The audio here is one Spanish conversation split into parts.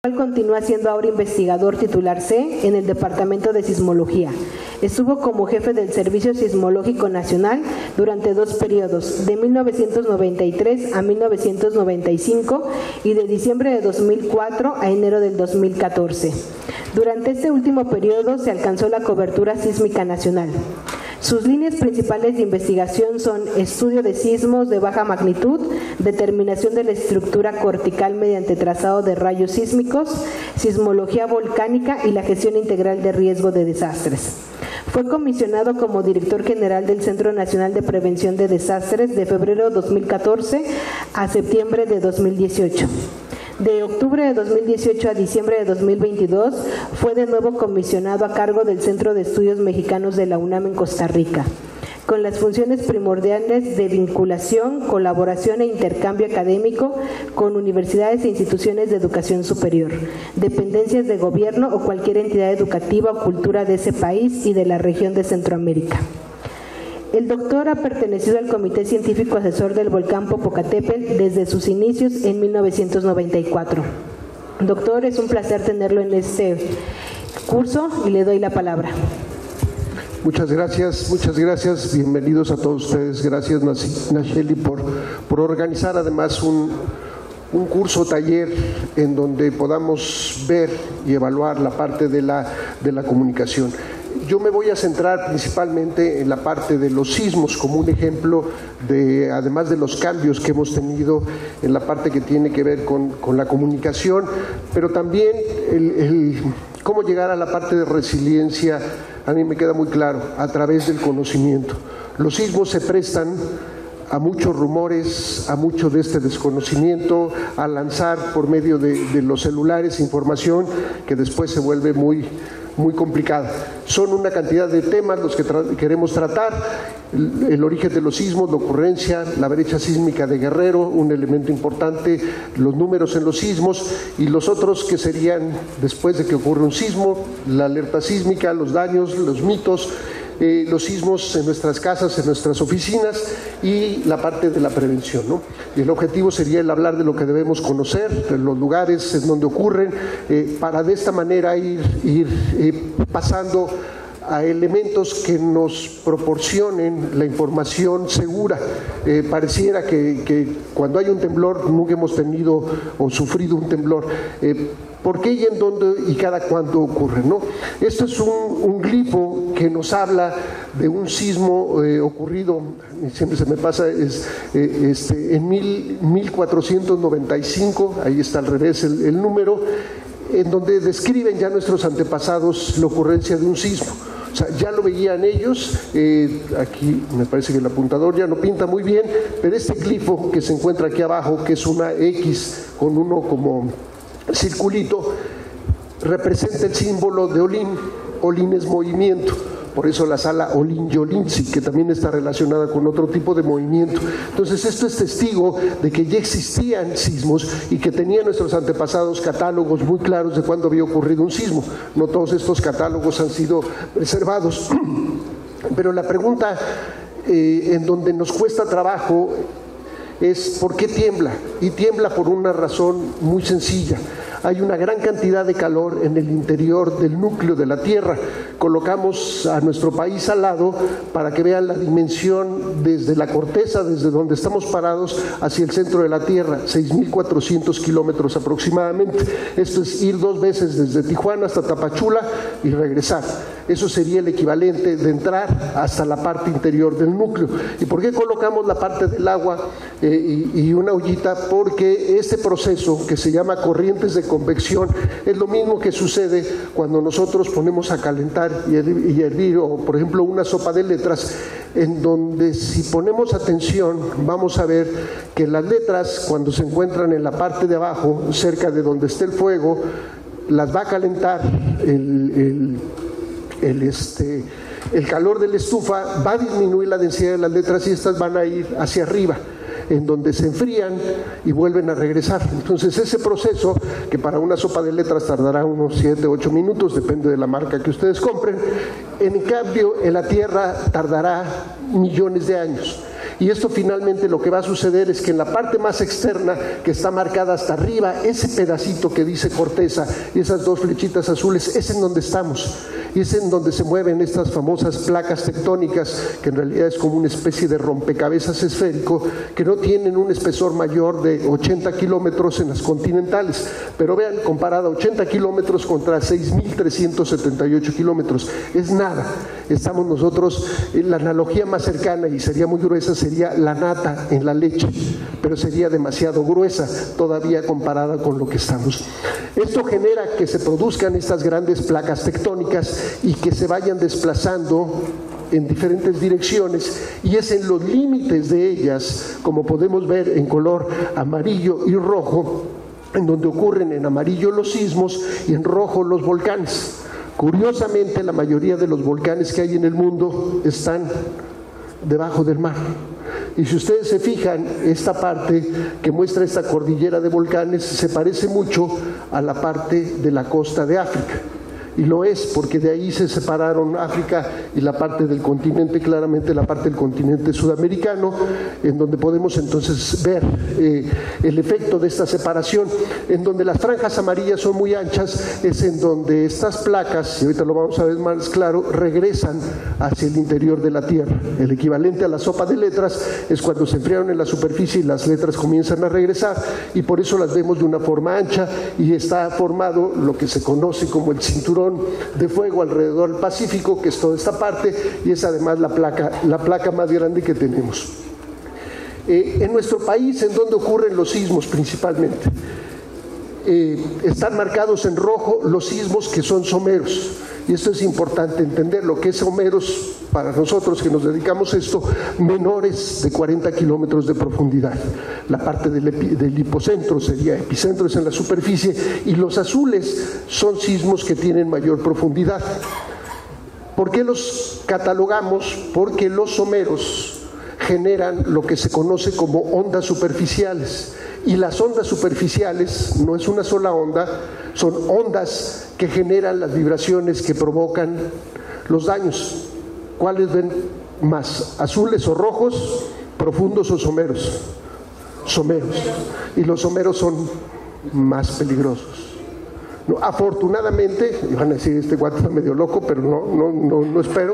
Continúa siendo ahora investigador titular C en el Departamento de Sismología. Estuvo como jefe del Servicio Sismológico Nacional durante 2 periodos, de 1993 a 1995 y de diciembre de 2004 a enero del 2014. Durante este último periodo se alcanzó la cobertura sísmica nacional. Sus líneas principales de investigación son estudio de sismos de baja magnitud, determinación de la estructura cortical mediante trazado de rayos sísmicos, sismología volcánica y la gestión integral de riesgo de desastres. Fue comisionado como director general del Centro Nacional de Prevención de Desastres de febrero de 2014 a septiembre de 2018. De octubre de 2018 a diciembre de 2022 fue de nuevo comisionado a cargo del Centro de Estudios Mexicanos de la UNAM en Costa Rica, con las funciones primordiales de vinculación, colaboración e intercambio académico con universidades e instituciones de educación superior, dependencias de gobierno o cualquier entidad educativa o cultura de ese país y de la región de Centroamérica. El doctor ha pertenecido al Comité Científico Asesor del Volcán Popocatépetl desde sus inicios en 1994. Doctor, es un placer tenerlo en este curso y le doy la palabra. Muchas gracias, bienvenidos a todos ustedes. Gracias, Nacheli, por organizar además un curso taller en donde podamos ver y evaluar la parte de la comunicación. Yo me voy a centrar principalmente en la parte de los sismos como un ejemplo de, además de los cambios que hemos tenido en la parte que tiene que ver con la comunicación, pero también cómo llegar a la parte de resiliencia. A mí me queda muy claro, a través del conocimiento. Los sismos se prestan a muchos rumores, a mucho de este desconocimiento, a lanzar por medio de los celulares información que después se vuelve muy complicada. Son una cantidad de temas los que queremos tratar: el origen de los sismos, la ocurrencia, la brecha sísmica de Guerrero, un elemento importante, los números en los sismos y los otros que serían después de que ocurre un sismo, la alerta sísmica, los daños, los mitos, los sismos en nuestras casas, en nuestras oficinas y la parte de la prevención, ¿no? Y el objetivo sería el hablar de lo que debemos conocer, de los lugares en donde ocurren, para de esta manera ir pasando a elementos que nos proporcionen la información segura. Pareciera que cuando hay un temblor nunca hemos tenido o sufrido un temblor. ¿Por qué y en dónde y cada cuándo ocurre, no? Esto es un glifo que nos habla de un sismo ocurrido, siempre se me pasa, en 1495, ahí está al revés el número, en donde describen ya nuestros antepasados la ocurrencia de un sismo. O sea, ya lo veían ellos. Aquí me parece que el apuntador ya no pinta muy bien, pero este glifo que se encuentra aquí abajo, que es una X con uno como circulito, representa el símbolo de Olin. Olin es movimiento, por eso la sala Olin-Yolinzi, que también está relacionada con otro tipo de movimiento. Entonces esto es testigo de que ya existían sismos y que tenían nuestros antepasados catálogos muy claros de cuándo había ocurrido un sismo. No todos estos catálogos han sido preservados, pero la pregunta en donde nos cuesta trabajo es ¿por qué tiembla? Y tiembla por una razón muy sencilla. Hay una gran cantidad de calor en el interior del núcleo de la Tierra. Colocamos a nuestro país al lado para que vean la dimensión desde la corteza, desde donde estamos parados, hacia el centro de la Tierra, 6.400 kilómetros aproximadamente. Esto es ir 2 veces desde Tijuana hasta Tapachula y regresar. Eso sería el equivalente de entrar hasta la parte interior del núcleo. ¿Y por qué colocamos la parte del agua y una ollita? Porque este proceso que se llama corrientes de convección es lo mismo que sucede cuando nosotros ponemos a calentar y hervir, o por ejemplo una sopa de letras, en donde si ponemos atención vamos a ver que las letras, cuando se encuentran en la parte de abajo, cerca de donde esté el fuego, las va a calentar el calor de la estufa, va a disminuir la densidad de las letras y estas van a ir hacia arriba, en donde se enfrían y vuelven a regresar. Entonces ese proceso, que para una sopa de letras tardará unos 7 u 8 minutos, depende de la marca que ustedes compren, en cambio en la Tierra tardará millones de años. y esto finalmente lo que va a suceder es que en la parte más externa, que está marcada hasta arriba, ese pedacito que dice corteza y esas dos flechitas azules, es en donde estamos, y es en donde se mueven estas famosas placas tectónicas, que en realidad es como una especie de rompecabezas esférico, que no tienen un espesor mayor de 80 kilómetros en las continentales, pero vean, comparada 80 kilómetros contra 6.378 kilómetros, es nada. Estamos nosotros, la analogía más cercana y sería muy gruesa sería la nata en la leche, pero sería demasiado gruesa todavía comparada con lo que estamos. Esto genera que se produzcan estas grandes placas tectónicas y que se vayan desplazando en diferentes direcciones, y es en los límites de ellas, como podemos ver en color amarillo y rojo, en donde ocurren en amarillo los sismos y en rojo los volcanes. Curiosamente, la mayoría de los volcanes que hay en el mundo están debajo del mar. Y si ustedes se fijan, esta parte que muestra esta cordillera de volcanes se parece mucho a la parte de la costa de África. Y lo es, porque de ahí se separaron África y la parte del continente, claramente la parte del continente sudamericano, en donde podemos entonces ver el efecto de esta separación. En donde las franjas amarillas son muy anchas, es en donde estas placas, y ahorita lo vamos a ver más claro, regresan hacia el interior de la Tierra. El equivalente a la sopa de letras es cuando se enfriaron en la superficie y las letras comienzan a regresar, y por eso las vemos de una forma ancha, y está formado lo que se conoce como el cinturón de fuego alrededor del Pacífico, que es toda esta parte, y es además la placa más grande que tenemos. En nuestro país, ¿en dónde ocurren los sismos principalmente? Están marcados en rojo los sismos que son someros, y esto es importante entender, lo que es someros para nosotros que nos dedicamos a esto, menores de 40 kilómetros de profundidad. La parte del hipocentro sería epicentros en la superficie, y los azules son sismos que tienen mayor profundidad. ¿Por qué los catalogamos? Porque los someros generan lo que se conoce como ondas superficiales, y las ondas superficiales no es una sola onda, son ondas que generan las vibraciones que provocan los daños. ¿Cuáles ven más? ¿Azules o rojos? ¿Profundos o someros? Someros. Y los someros son más peligrosos. No, afortunadamente, van a decir, este guato está medio loco, pero no espero.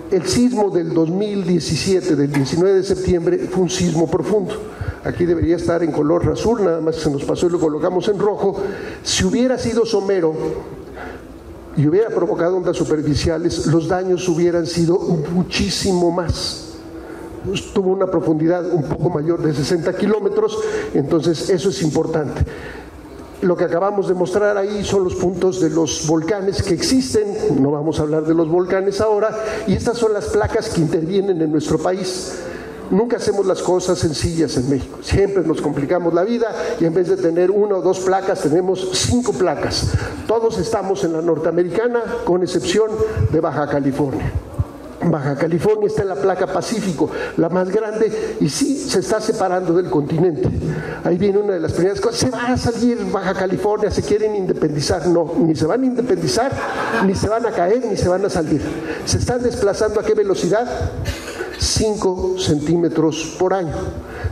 El sismo del 2017, del 19 de septiembre, fue un sismo profundo. Aquí debería estar en color azul, nada más se nos pasó y lo colocamos en rojo. Si hubiera sido somero y hubiera provocado ondas superficiales, los daños hubieran sido muchísimo más. Tuvo una profundidad un poco mayor de 60 kilómetros, entonces eso es importante. Lo que acabamos de mostrar ahí son los puntos de los volcanes que existen, no vamos a hablar de los volcanes ahora, y estas son las placas que intervienen en nuestro país. Nunca hacemos las cosas sencillas en México, siempre nos complicamos la vida y en vez de tener 1 o 2 placas tenemos 5 placas. Todos estamos en la norteamericana, con excepción de Baja California. Baja California está en la placa Pacífico, la más grande, y sí se está separando del continente. Ahí viene una de las primeras cosas: se va a salir Baja California, se quieren independizar. No, ni se van a independizar, ni se van a caer, ni se van a salir. Se están desplazando. ¿A qué velocidad? 5 centímetros por año.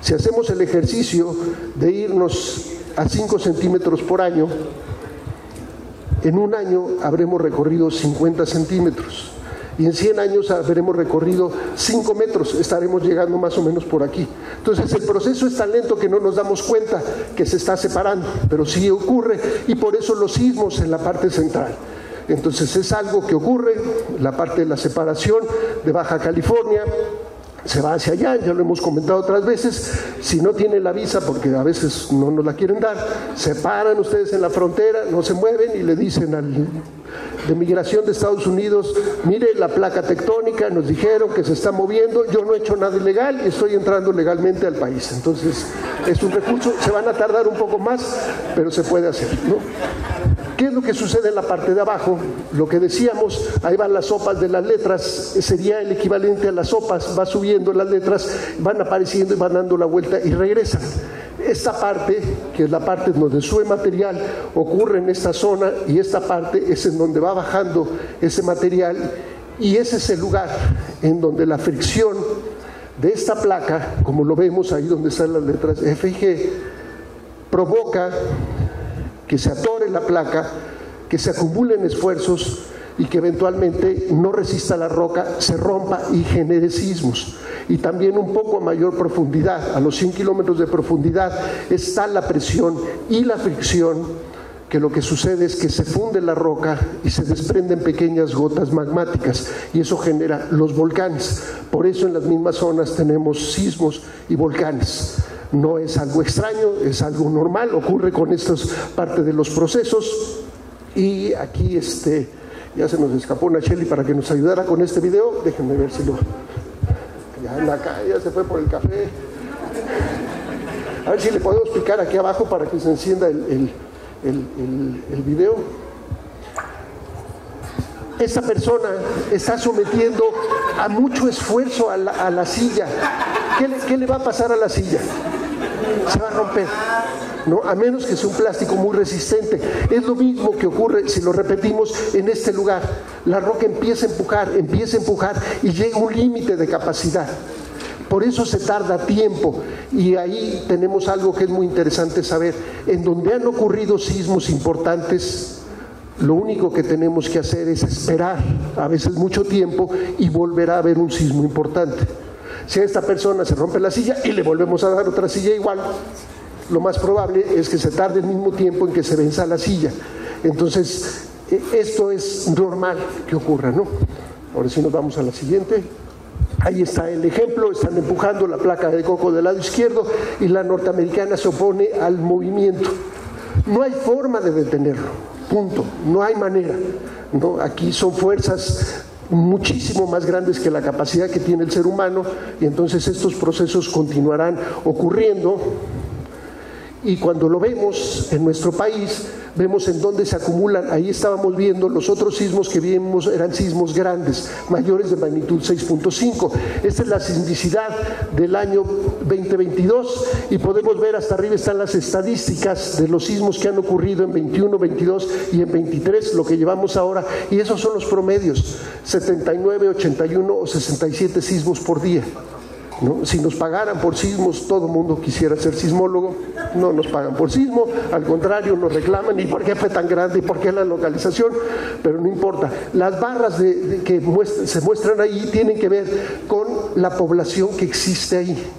Si hacemos el ejercicio de irnos a 5 centímetros por año, en un año habremos recorrido 50 centímetros. Y en 100 años habremos recorrido 5 metros, estaremos llegando más o menos por aquí. Entonces el proceso es tan lento que no nos damos cuenta que se está separando, pero sí ocurre, y por eso los sismos en la parte central. Entonces es algo que ocurre, la parte de la separación de Baja California se va hacia allá, ya lo hemos comentado otras veces. Si no tienen la visa, porque a veces no nos la quieren dar, se paran ustedes en la frontera, no se mueven y le dicen al de migración de Estados Unidos: mire la placa tectónica, nos dijeron que se está moviendo, yo no he hecho nada ilegal y estoy entrando legalmente al país. Entonces es un recurso, se van a tardar un poco más, pero se puede hacer, ¿no? ¿Qué es lo que sucede en la parte de abajo? Lo que decíamos, ahí van las sopas de las letras, sería el equivalente a las sopas, va subiendo las letras, van apareciendo y van dando la vuelta y regresan. Esta parte, que es la parte donde sube material, ocurre en esta zona, y esta parte es en donde va bajando ese material, y ese es el lugar en donde la fricción de esta placa, como lo vemos ahí donde están las letras F y G, provoca que se atore la placa, que se acumulen esfuerzos y que eventualmente no resista la roca, se rompa y genere sismos. Y también un poco a mayor profundidad, a los 100 kilómetros de profundidad, está la presión y la fricción, que lo que sucede es que se funde la roca y se desprenden pequeñas gotas magmáticas y eso genera los volcanes. Por eso en las mismas zonas tenemos sismos y volcanes. No es algo extraño, es algo normal, ocurre con estas parte de los procesos. Y aquí ya se nos escapó Nacheli para que nos ayudara con este video. Déjenme ver si lo... Ya anda acá, ya se fue por el café. A ver si le podemos picar aquí abajo para que se encienda el video. Esta persona está sometiendo a mucho esfuerzo a la silla. ¿Qué le va a pasar a la silla? Se va a romper, ¿no? A menos que sea un plástico muy resistente. Es lo mismo que ocurre si lo repetimos en este lugar. La roca empieza a empujar y llega a un límite de capacidad. Por eso se tarda tiempo, y ahí tenemos algo que es muy interesante saber. En donde han ocurrido sismos importantes, lo único que tenemos que hacer es esperar, a veces mucho tiempo, y volverá a haber un sismo importante. Si a esta persona se rompe la silla y le volvemos a dar otra silla igual, lo más probable es que se tarde el mismo tiempo en que se venza la silla. Entonces, esto es normal que ocurra, ¿no? Ahora sí nos vamos a la siguiente. Ahí está el ejemplo, están empujando la placa de coco del lado izquierdo y la norteamericana se opone al movimiento. No hay forma de detenerlo, punto, no hay manera, ¿no? Aquí son fuerzas muchísimo más grandes que la capacidad que tiene el ser humano, y entonces estos procesos continuarán ocurriendo. Y cuando lo vemos en nuestro país, vemos en dónde se acumulan. Ahí estábamos viendo los otros sismos que vimos, eran sismos grandes, mayores de magnitud 6.5. Esta es la sismicidad del año 2022 y podemos ver hasta arriba están las estadísticas de los sismos que han ocurrido en 21, 22 y en 23, lo que llevamos ahora, y esos son los promedios, 79, 81 o 67 sismos por día. ¿No? Si nos pagaran por sismos, todo el mundo quisiera ser sismólogo. No nos pagan por sismo, al contrario, nos reclaman, ¿y por qué fue tan grande? ¿Y por qué la localización? Pero no importa. Las barras que se muestran ahí tienen que ver con la población que existe ahí.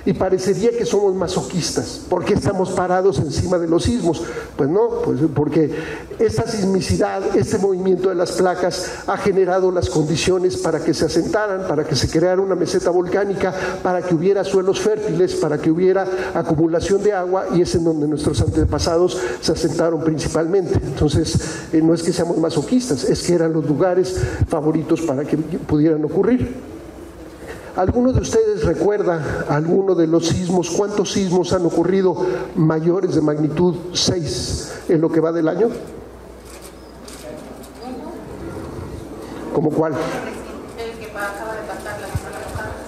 Y parecería que somos masoquistas. ¿Por qué estamos parados encima de los sismos? Pues no, pues porque esta sismicidad, este movimiento de las placas ha generado las condiciones para que se asentaran, para que se creara una meseta volcánica, para que hubiera suelos fértiles, para que hubiera acumulación de agua, y es en donde nuestros antepasados se asentaron principalmente. Entonces, no es que seamos masoquistas, es que eran los lugares favoritos para que pudieran ocurrir. ¿Alguno de ustedes recuerda alguno de los sismos? ¿Cuántos sismos han ocurrido mayores de magnitud 6 en lo que va del año? ¿Cómo cuál? El que acaba de pasar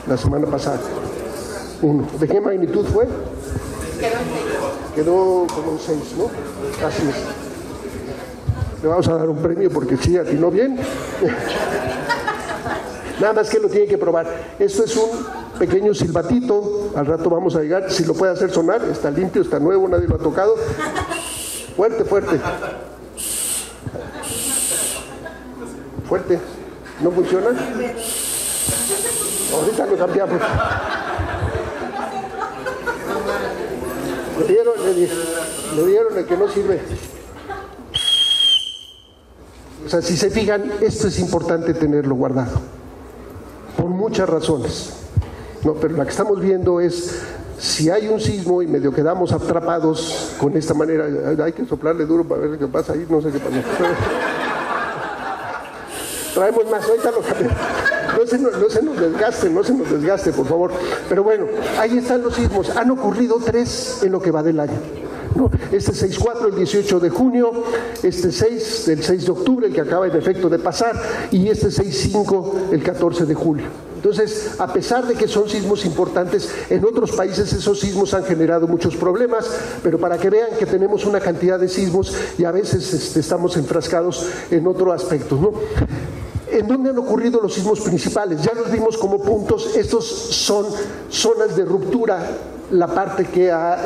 la semana pasada. Uno. ¿De qué magnitud fue? Quedó como un 6, ¿no? Así es. Le vamos a dar un premio porque sí, atinó bien. Nada más que lo tiene que probar. Esto es un pequeño silbatito. Al rato vamos a llegar. Si lo puede hacer sonar, está limpio, está nuevo, nadie lo ha tocado. Fuerte, fuerte. Fuerte. ¿No funciona? Ahorita lo cambiamos. Le dieron el que no sirve. O sea, si se fijan, esto es importante tenerlo guardado. Por muchas razones. No, pero la que estamos viendo es, si hay un sismo y medio quedamos atrapados con esta manera, hay que soplarle duro para ver qué pasa ahí, no sé qué pasa. Traemos más, ahorita lo cambiamos. No se nos desgaste, por favor. Pero bueno, ahí están los sismos. Han ocurrido 3 en lo que va del año. ¿No? Este 6.4 el 18 de junio, este 6 del 6 de octubre, el que acaba en efecto de pasar, y este 6.5 el 14 de julio. Entonces, a pesar de que son sismos importantes, en otros países esos sismos han generado muchos problemas, pero para que vean que tenemos una cantidad de sismos y a veces estamos enfrascados en otro aspecto, ¿no? ¿En dónde han ocurrido los sismos principales? Ya los vimos como puntos. Estos son zonas de ruptura, la parte que ha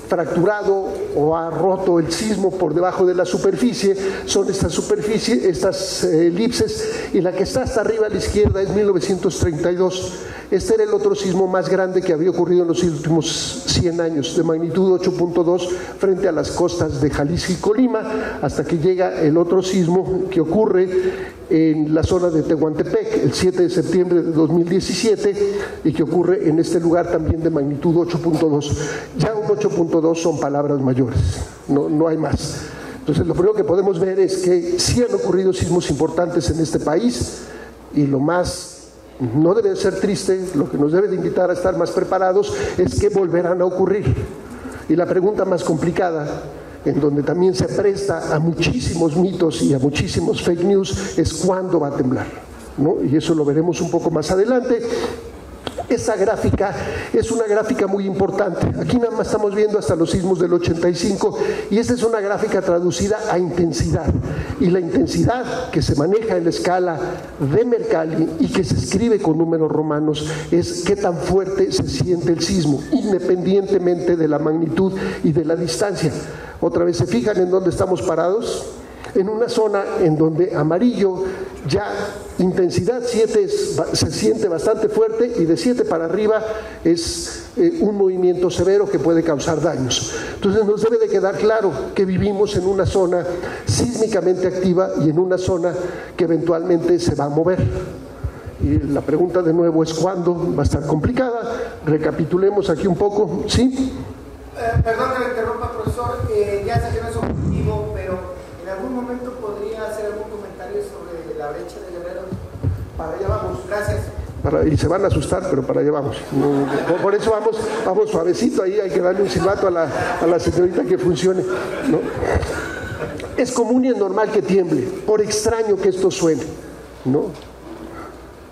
fracturado o ha roto el sismo por debajo de la superficie, son estas superficies, estas elipses, y la que está hasta arriba a la izquierda es 1932. Este era el otro sismo más grande que había ocurrido en los últimos 100 años, de magnitud 8.2 frente a las costas de Jalisco y Colima, hasta que llega el otro sismo que ocurre en la zona de Tehuantepec, el 7 de septiembre de 2017, y que ocurre en este lugar también de magnitud 8.2. Ya un 8.2 son palabras mayores, no hay más. Entonces, lo primero que podemos ver es que sí han ocurrido sismos importantes en este país, y lo más, no debe ser triste, lo que nos debe de invitar a estar más preparados es que volverán a ocurrir. Y la pregunta más complicada, en donde también se presta a muchísimos mitos y a muchísimos fake news, es cuándo va a temblar, ¿no? Y eso lo veremos un poco más adelante. Esa gráfica es una gráfica muy importante. Aquí nada más estamos viendo hasta los sismos del 85, y esta es una gráfica traducida a intensidad. Y la intensidad que se maneja en la escala de Mercalli y que se escribe con números romanos es qué tan fuerte se siente el sismo, independientemente de la magnitud y de la distancia. Otra vez, ¿se fijan en dónde estamos parados? En una zona en donde amarillo ya intensidad 7 se siente bastante fuerte, y de 7 para arriba es un movimiento severo que puede causar daños. Entonces nos debe de quedar claro que vivimos en una zona sísmicamente activa y en una zona que eventualmente se va a mover. Y la pregunta de nuevo es ¿cuándo? Va a estar complicada. Recapitulemos aquí un poco. ¿Sí? Perdón que le interrumpa, profesor. Ya sé que no es objetivo, pero ¿en algún momento podría hacer algún comentario sobre la brecha de Guerrero? Para allá vamos, gracias. Y se van a asustar, pero para allá vamos. Por eso vamos suavecito ahí, hay que darle un silbato a la señorita que funcione, ¿no? Es común y es normal que tiemble, por extraño que esto suene, ¿no?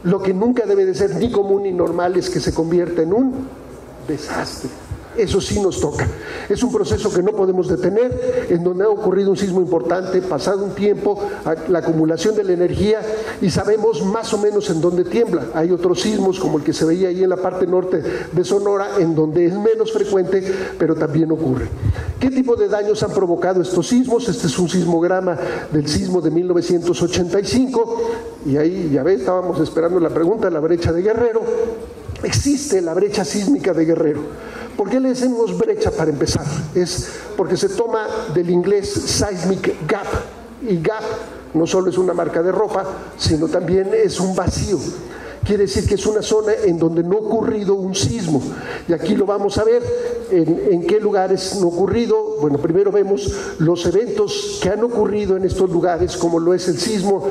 Lo que nunca debe de ser ni común ni normal es que se convierta en un desastre. Eso sí nos toca. Es un proceso que no podemos detener, en donde ha ocurrido un sismo importante, pasado un tiempo, la acumulación de la energía, y sabemos más o menos en dónde tiembla. Hay otros sismos, como el que se veía ahí en la parte norte de Sonora, en donde es menos frecuente, pero también ocurre. ¿Qué tipo de daños han provocado estos sismos? Este es un sismograma del sismo de 1985, y ahí, ya ves, estábamos esperando la pregunta, la brecha de Guerrero. Existe la brecha sísmica de Guerrero. ¿Por qué le decimos brecha para empezar? Es porque se toma del inglés seismic gap, y gap no solo es una marca de ropa, sino también es un vacío. Quiere decir que es una zona en donde no ha ocurrido un sismo, y aquí lo vamos a ver en qué lugares no ha ocurrido. Bueno, primero vemos los eventos que han ocurrido en estos lugares, como lo es el sismo.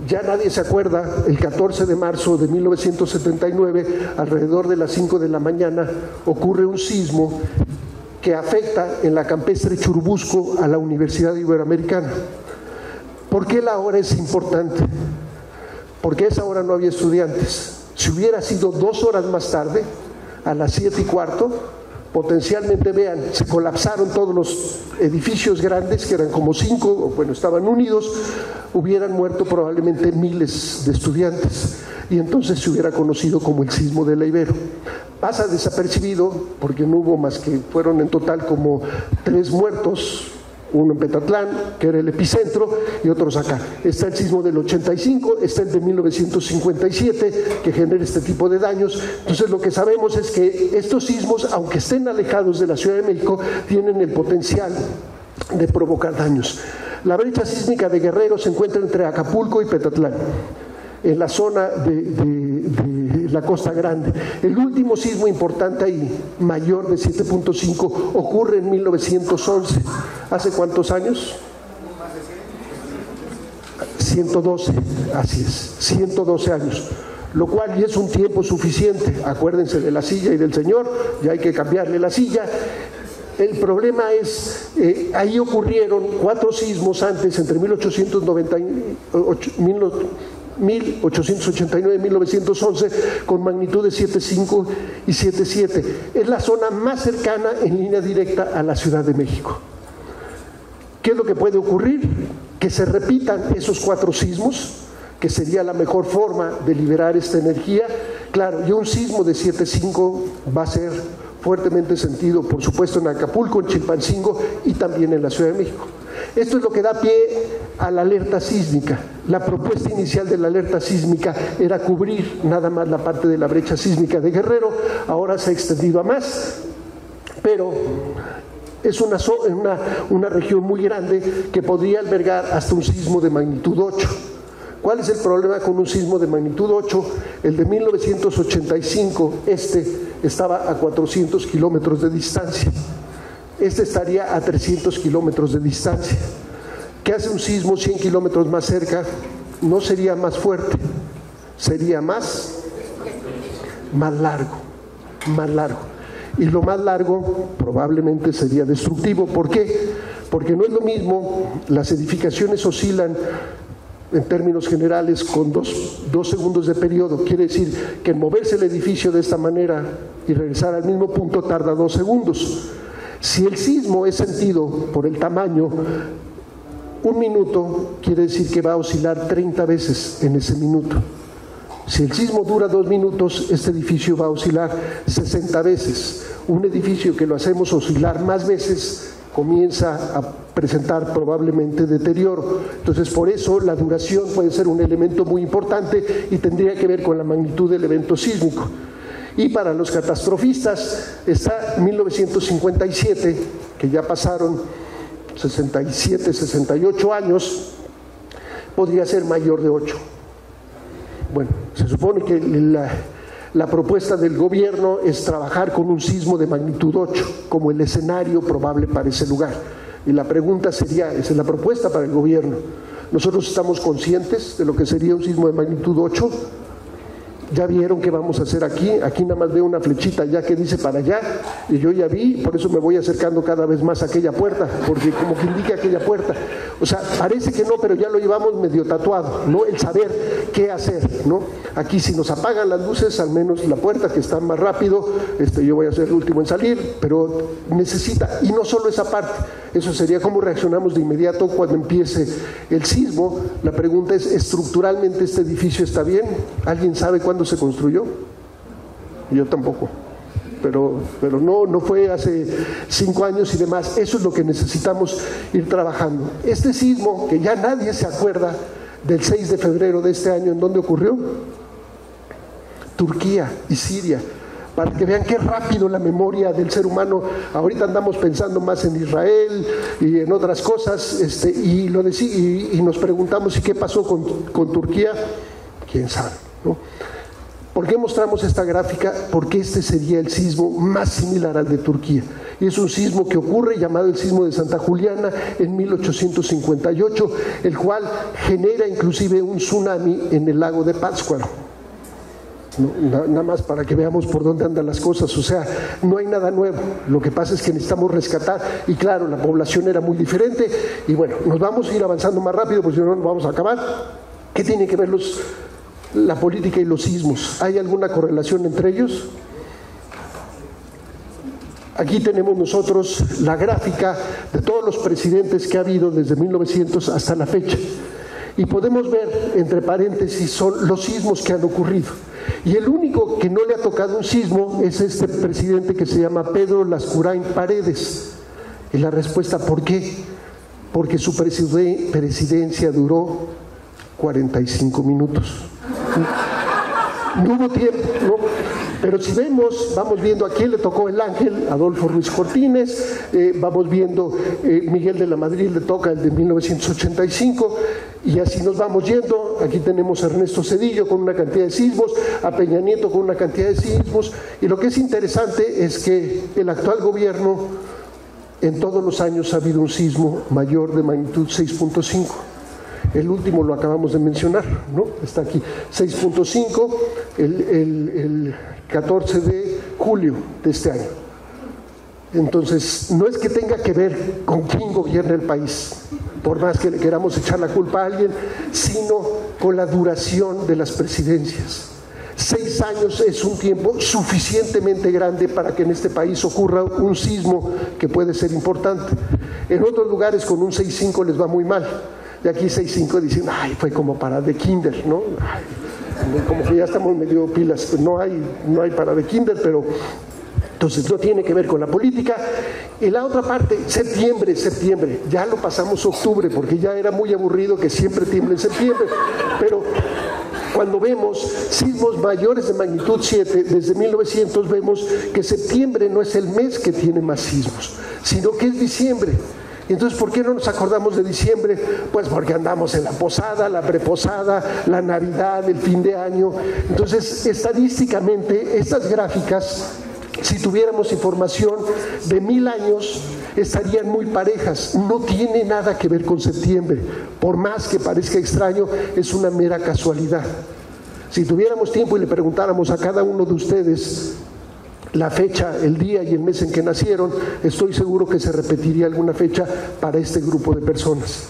Ya nadie se acuerda, el 14 de marzo de 1979, alrededor de las 5 de la mañana, ocurre un sismo que afecta en la campestre Churubusco a la Universidad Iberoamericana. ¿Por qué la hora es importante? Porque a esa hora no había estudiantes. Si hubiera sido 2 horas más tarde, a las 7:15, potencialmente, vean, se colapsaron todos los edificios grandes, que eran como 5, bueno, estaban unidos, hubieran muerto probablemente miles de estudiantes, y entonces se hubiera conocido como el sismo de la Ibero. Pasa desapercibido porque no hubo más que, fueron en total como 3 muertos, uno en Petatlán, que era el epicentro, y otros acá. Está el sismo del 85, está el de 1957, que genera este tipo de daños. Entonces, lo que sabemos es que estos sismos, aunque estén alejados de la Ciudad de México, tienen el potencial de provocar daños. La brecha sísmica de Guerrero se encuentra entre Acapulco y Petatlán, en la zona de la Costa Grande. El último sismo importante ahí, mayor de 7.5, ocurre en 1911. ¿Hace cuántos años? 112, así es, 112 años. Lo cual ya es un tiempo suficiente. Acuérdense de la silla y del señor, ya hay que cambiarle la silla. El problema es, ahí ocurrieron 4 sismos antes, entre 1889 y 1911, con magnitud de 7.5 y 7.7. Es la zona más cercana en línea directa a la Ciudad de México. ¿Qué es lo que puede ocurrir? Que se repitan esos 4 sismos, que sería la mejor forma de liberar esta energía. Claro, y un sismo de 7.5 va a ser fuertemente sentido, por supuesto, en Acapulco, en Chilpancingo y también en la Ciudad de México. Esto es lo que da pie a la alerta sísmica. La propuesta inicial de la alerta sísmica era cubrir nada más la parte de la brecha sísmica de Guerrero, ahora se ha extendido a más, pero es una región muy grande que podría albergar hasta un sismo de magnitud 8. ¿Cuál es el problema con un sismo de magnitud 8? El de 1985, estaba a 400 kilómetros de distancia. Este estaría a 300 kilómetros de distancia. ¿Qué hace un sismo 100 kilómetros más cerca? No sería más fuerte, sería más largo. Y lo más largo probablemente sería destructivo. ¿Por qué? Porque no es lo mismo, las edificaciones oscilan en términos generales con dos segundos de periodo. Quiere decir que en moverse el edificio de esta manera y regresar al mismo punto tarda 2 segundos. Si el sismo es sentido por el tamaño, 1 minuto quiere decir que va a oscilar 30 veces en ese minuto. Si el sismo dura 2 minutos, este edificio va a oscilar 60 veces. Un edificio que lo hacemos oscilar más veces comienza a presentar probablemente deterioro. Entonces, por eso la duración puede ser un elemento muy importante y tendría que ver con la magnitud del evento sísmico. Y para los catastrofistas está 1957, que ya pasaron 67, 68 años, podría ser mayor de 8. Bueno, se supone que la propuesta del gobierno es trabajar con un sismo de magnitud 8 como el escenario probable para ese lugar. Y la pregunta sería, esa es la propuesta para el gobierno. ¿Nosotros estamos conscientes de lo que sería un sismo de magnitud 8? ¿Ya vieron qué vamos a hacer aquí? Aquí nada más veo una flechita ya que dice para allá, y yo ya vi, por eso me voy acercando cada vez más a aquella puerta, porque como que indica aquella puerta. O sea, parece que no, pero ya lo llevamos medio tatuado, ¿no? El saber qué hacer, ¿no? Aquí si nos apagan las luces, al menos la puerta que está más rápido, yo voy a ser el último en salir, pero necesita, y no solo esa parte, eso sería cómo reaccionamos de inmediato cuando empiece el sismo. La pregunta es, ¿estructuralmente este edificio está bien? ¿Alguien sabe cuándo se construyó? Yo tampoco, pero no fue hace 5 años y demás. Eso es lo que necesitamos ir trabajando. Este sismo, que ya nadie se acuerda, del 6 de febrero de este año, ¿en dónde ocurrió? Turquía y Siria. Para que vean qué rápido la memoria del ser humano. Ahorita andamos pensando más en Israel y en otras cosas, y nos preguntamos, ¿y qué pasó con Turquía? ¿Quién sabe, no? ¿Por qué mostramos esta gráfica? Porque este sería el sismo más similar al de Turquía. Y es un sismo que ocurre, llamado el sismo de Santa Juliana, en 1858, el cual genera inclusive un tsunami en el lago de Pátzcuaro. No, nada más para que veamos por dónde andan las cosas. O sea, no hay nada nuevo. Lo que pasa es que necesitamos rescatar, y claro, la población era muy diferente, y bueno, nos vamos a ir avanzando más rápido porque si no nos vamos a acabar. ¿Qué tiene que ver la política y los sismos? ¿Hay alguna correlación entre ellos? Aquí tenemos nosotros la gráfica de todos los presidentes que ha habido desde 1900 hasta la fecha. Y podemos ver, entre paréntesis, son los sismos que han ocurrido. Y el único que no le ha tocado un sismo es este presidente que se llama Pedro Lascurain Paredes. Y la respuesta, ¿por qué? Porque su presidencia duró 45 minutos. No hubo tiempo, ¿no? Pero si vamos viendo a quién le tocó el ángel, Adolfo Ruiz Cortines, vamos viendo Miguel de la Madrid le toca el de 1985, y así nos vamos yendo. Aquí tenemos a Ernesto Zedillo con una cantidad de sismos, a Peña Nieto con una cantidad de sismos, y lo que es interesante es que el actual gobierno, en todos los años ha habido un sismo mayor de magnitud 6.5. El último lo acabamos de mencionar, ¿no? Está aquí, 6.5, el 14 de julio de este año. Entonces, no es que tenga que ver con quién gobierna el país, por más que le queramos echar la culpa a alguien, sino con la duración de las presidencias. 6 años es un tiempo suficientemente grande para que en este país ocurra un sismo que puede ser importante. En otros lugares con un 6.5 les va muy mal. Y aquí 6.5 dicen, ay, fue como para de kinder, ¿no? Ay, como que ya estamos medio pilas, pues no hay para de kinder, pero entonces no tiene que ver con la política. Y la otra parte, septiembre, ya lo pasamos octubre, porque ya era muy aburrido que siempre tiemble en septiembre, pero cuando vemos sismos mayores de magnitud 7, desde 1900 vemos que septiembre no es el mes que tiene más sismos, sino que es diciembre. Entonces, ¿por qué no nos acordamos de diciembre? Pues porque andamos en la posada, la preposada, la Navidad, el fin de año. Entonces, estadísticamente, estas gráficas, si tuviéramos información de 1000 años, estarían muy parejas. No tiene nada que ver con septiembre. Por más que parezca extraño, es una mera casualidad. Si tuviéramos tiempo y le preguntáramos a cada uno de ustedes la fecha, el día y el mes en que nacieron, estoy seguro que se repetiría alguna fecha para este grupo de personas.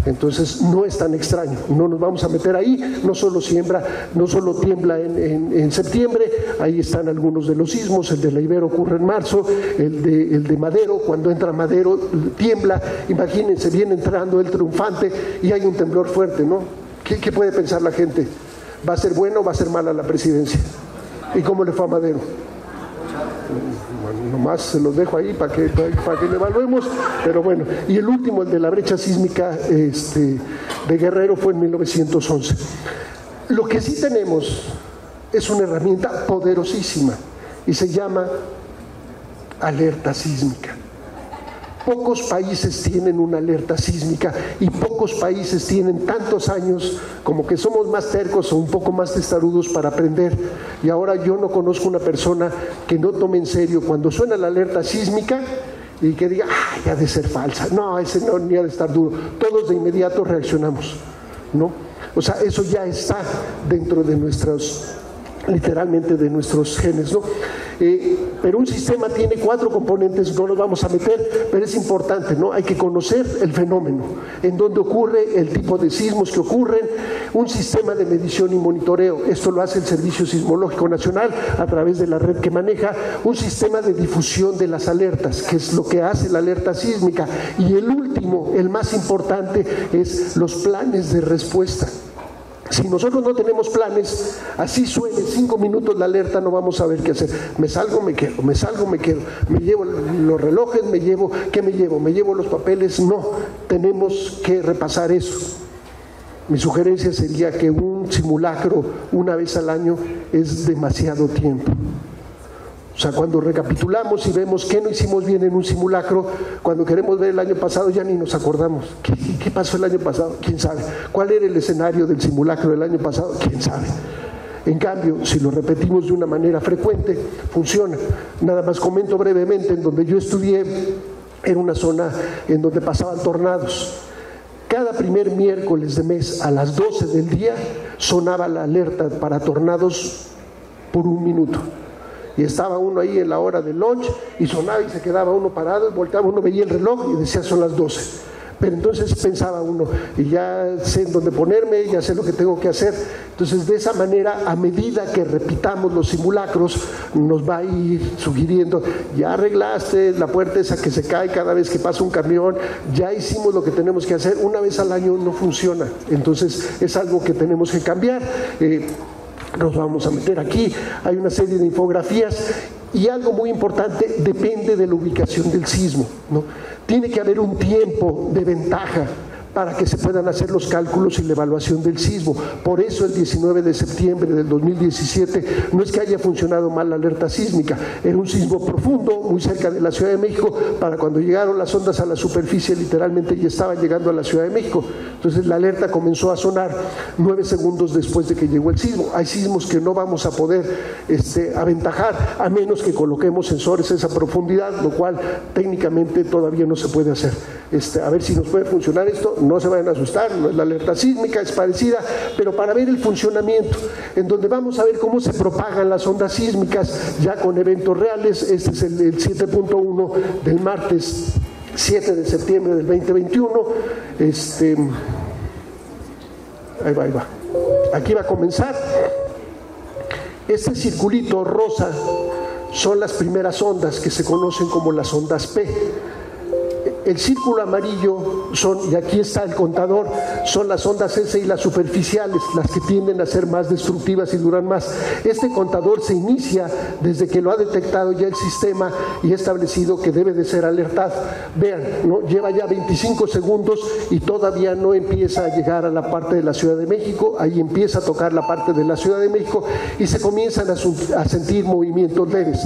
Entonces no es tan extraño, no nos vamos a meter ahí. No solo tiembla en septiembre, ahí están algunos de los sismos. El de la Ibero ocurre en marzo, el de Madero, cuando entra Madero tiembla. Imagínense, viene entrando el Triunfante y hay un temblor fuerte, ¿no? ¿Qué puede pensar la gente? ¿Va a ser bueno o va a ser mala la presidencia? ¿Y cómo le fue a Madero? Bueno, nomás se los dejo ahí para que le evaluemos, pero bueno. Y el último, el de la brecha sísmica de Guerrero, fue en 1911. Lo que sí tenemos es una herramienta poderosísima y se llama alerta sísmica. Pocos países tienen una alerta sísmica y pocos países tienen tantos años, como que somos más tercos o un poco más testarudos para aprender. Y ahora yo no conozco una persona que no tome en serio cuando suena la alerta sísmica y que diga, ay, ha de ser falsa. No, ese no, ni ha de estar duro. Todos de inmediato reaccionamos, ¿no? O sea, eso ya está dentro de literalmente de nuestros genes, ¿no? Pero un sistema tiene 4 componentes, no los vamos a meter, pero es importante, ¿no? Hay que conocer el fenómeno, en dónde ocurre, el tipo de sismos que ocurren, un sistema de medición y monitoreo. Esto lo hace el Servicio Sismológico Nacional a través de la red que maneja, un sistema de difusión de las alertas, que es lo que hace la alerta sísmica. Y el último, el más importante, es los planes de respuesta. Si nosotros no tenemos planes, así suene 5 minutos la alerta, no vamos a saber qué hacer. Me salgo, me quedo, me salgo, me quedo. Me llevo los relojes, ¿qué me llevo? ¿Me llevo los papeles? No, tenemos que repasar eso. Mi sugerencia sería que un simulacro una vez al año es demasiado tiempo. O sea, cuando recapitulamos y vemos qué no hicimos bien en un simulacro, cuando queremos ver el año pasado ya ni nos acordamos. ¿Qué pasó el año pasado? ¿Quién sabe? ¿Cuál era el escenario del simulacro del año pasado? ¿Quién sabe? En cambio, si lo repetimos de una manera frecuente, funciona. Nada más comento brevemente, en donde yo estudié, era una zona en donde pasaban tornados. Cada primer miércoles de mes a las 12 del día sonaba la alerta para tornados por 1 minuto. Y estaba uno ahí en la hora del lunch y sonaba y se quedaba uno parado y volteaba, uno veía el reloj y decía son las 12. Pero entonces pensaba uno, y ya sé en dónde ponerme, ya sé lo que tengo que hacer. Entonces de esa manera, a medida que repitamos los simulacros, nos va a ir sugiriendo, ya arreglaste la puerta esa que se cae cada vez que pasa un camión, ya hicimos lo que tenemos que hacer. Una vez al año no funciona, entonces es algo que tenemos que cambiar. Nos vamos a meter aquí, hay una serie de infografías y algo muy importante, depende de la ubicación del sismo, ¿no? Tiene que haber un tiempo de ventaja para que se puedan hacer los cálculos y la evaluación del sismo. Por eso el 19 de septiembre del 2017 no es que haya funcionado mal la alerta sísmica, era un sismo profundo, muy cerca de la Ciudad de México. Para cuando llegaron las ondas a la superficie, literalmente ya estaban llegando a la Ciudad de México. Entonces la alerta comenzó a sonar 9 segundos después de que llegó el sismo. Hay sismos que no vamos a poder aventajar, a menos que coloquemos sensores a esa profundidad, lo cual técnicamente todavía no se puede hacer. A ver si nos puede funcionar esto. No se vayan a asustar, no es la alerta sísmica, es parecida, pero para ver el funcionamiento, en donde vamos a ver cómo se propagan las ondas sísmicas ya con eventos reales. Este es el 7.1 del martes 7 de septiembre del 2021. Ahí va. Aquí va a comenzar. Este circulito rosa son las primeras ondas que se conocen como las ondas P. el círculo amarillo son, y aquí está el contador, son las ondas S y las superficiales, las que tienden a ser más destructivas y duran más. Este contador se inicia desde que lo ha detectado ya el sistema y ha establecido que debe de ser alertado. Vean, ¿no? Lleva ya 25 segundos y todavía no empieza a llegar a la parte de la Ciudad de México. Ahí empieza a tocar la parte de la Ciudad de México y se comienzan a sentir movimientos leves.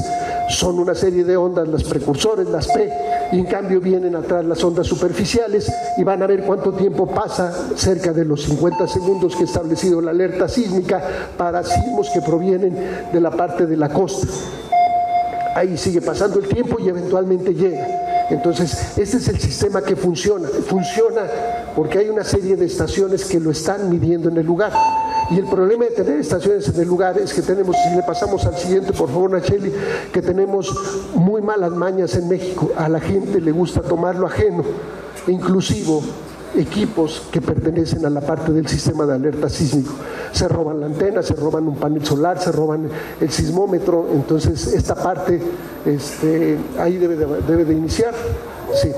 Son una serie de ondas, las precursores, las P, y en cambio vienen atrás las ondas superficiales y van a ver cuánto tiempo pasa, cerca de los 50 segundos que ha establecido la alerta sísmica para sismos que provienen de la parte de la costa. Ahí sigue pasando el tiempo y eventualmente llega. Entonces, este es el sistema que funciona. Funciona porque hay una serie de estaciones que lo están midiendo en el lugar. Y el problema de tener estaciones en el lugar es que tenemos, si le pasamos al siguiente, por favor, Nacheli, que tenemos muy malas mañas en México. A la gente le gusta tomar lo ajeno, inclusive equipos que pertenecen a la parte del sistema de alerta sísmico. Se roban la antena, se roban un panel solar, se roban el sismómetro. Entonces, esta parte ahí debe de iniciar. Sí.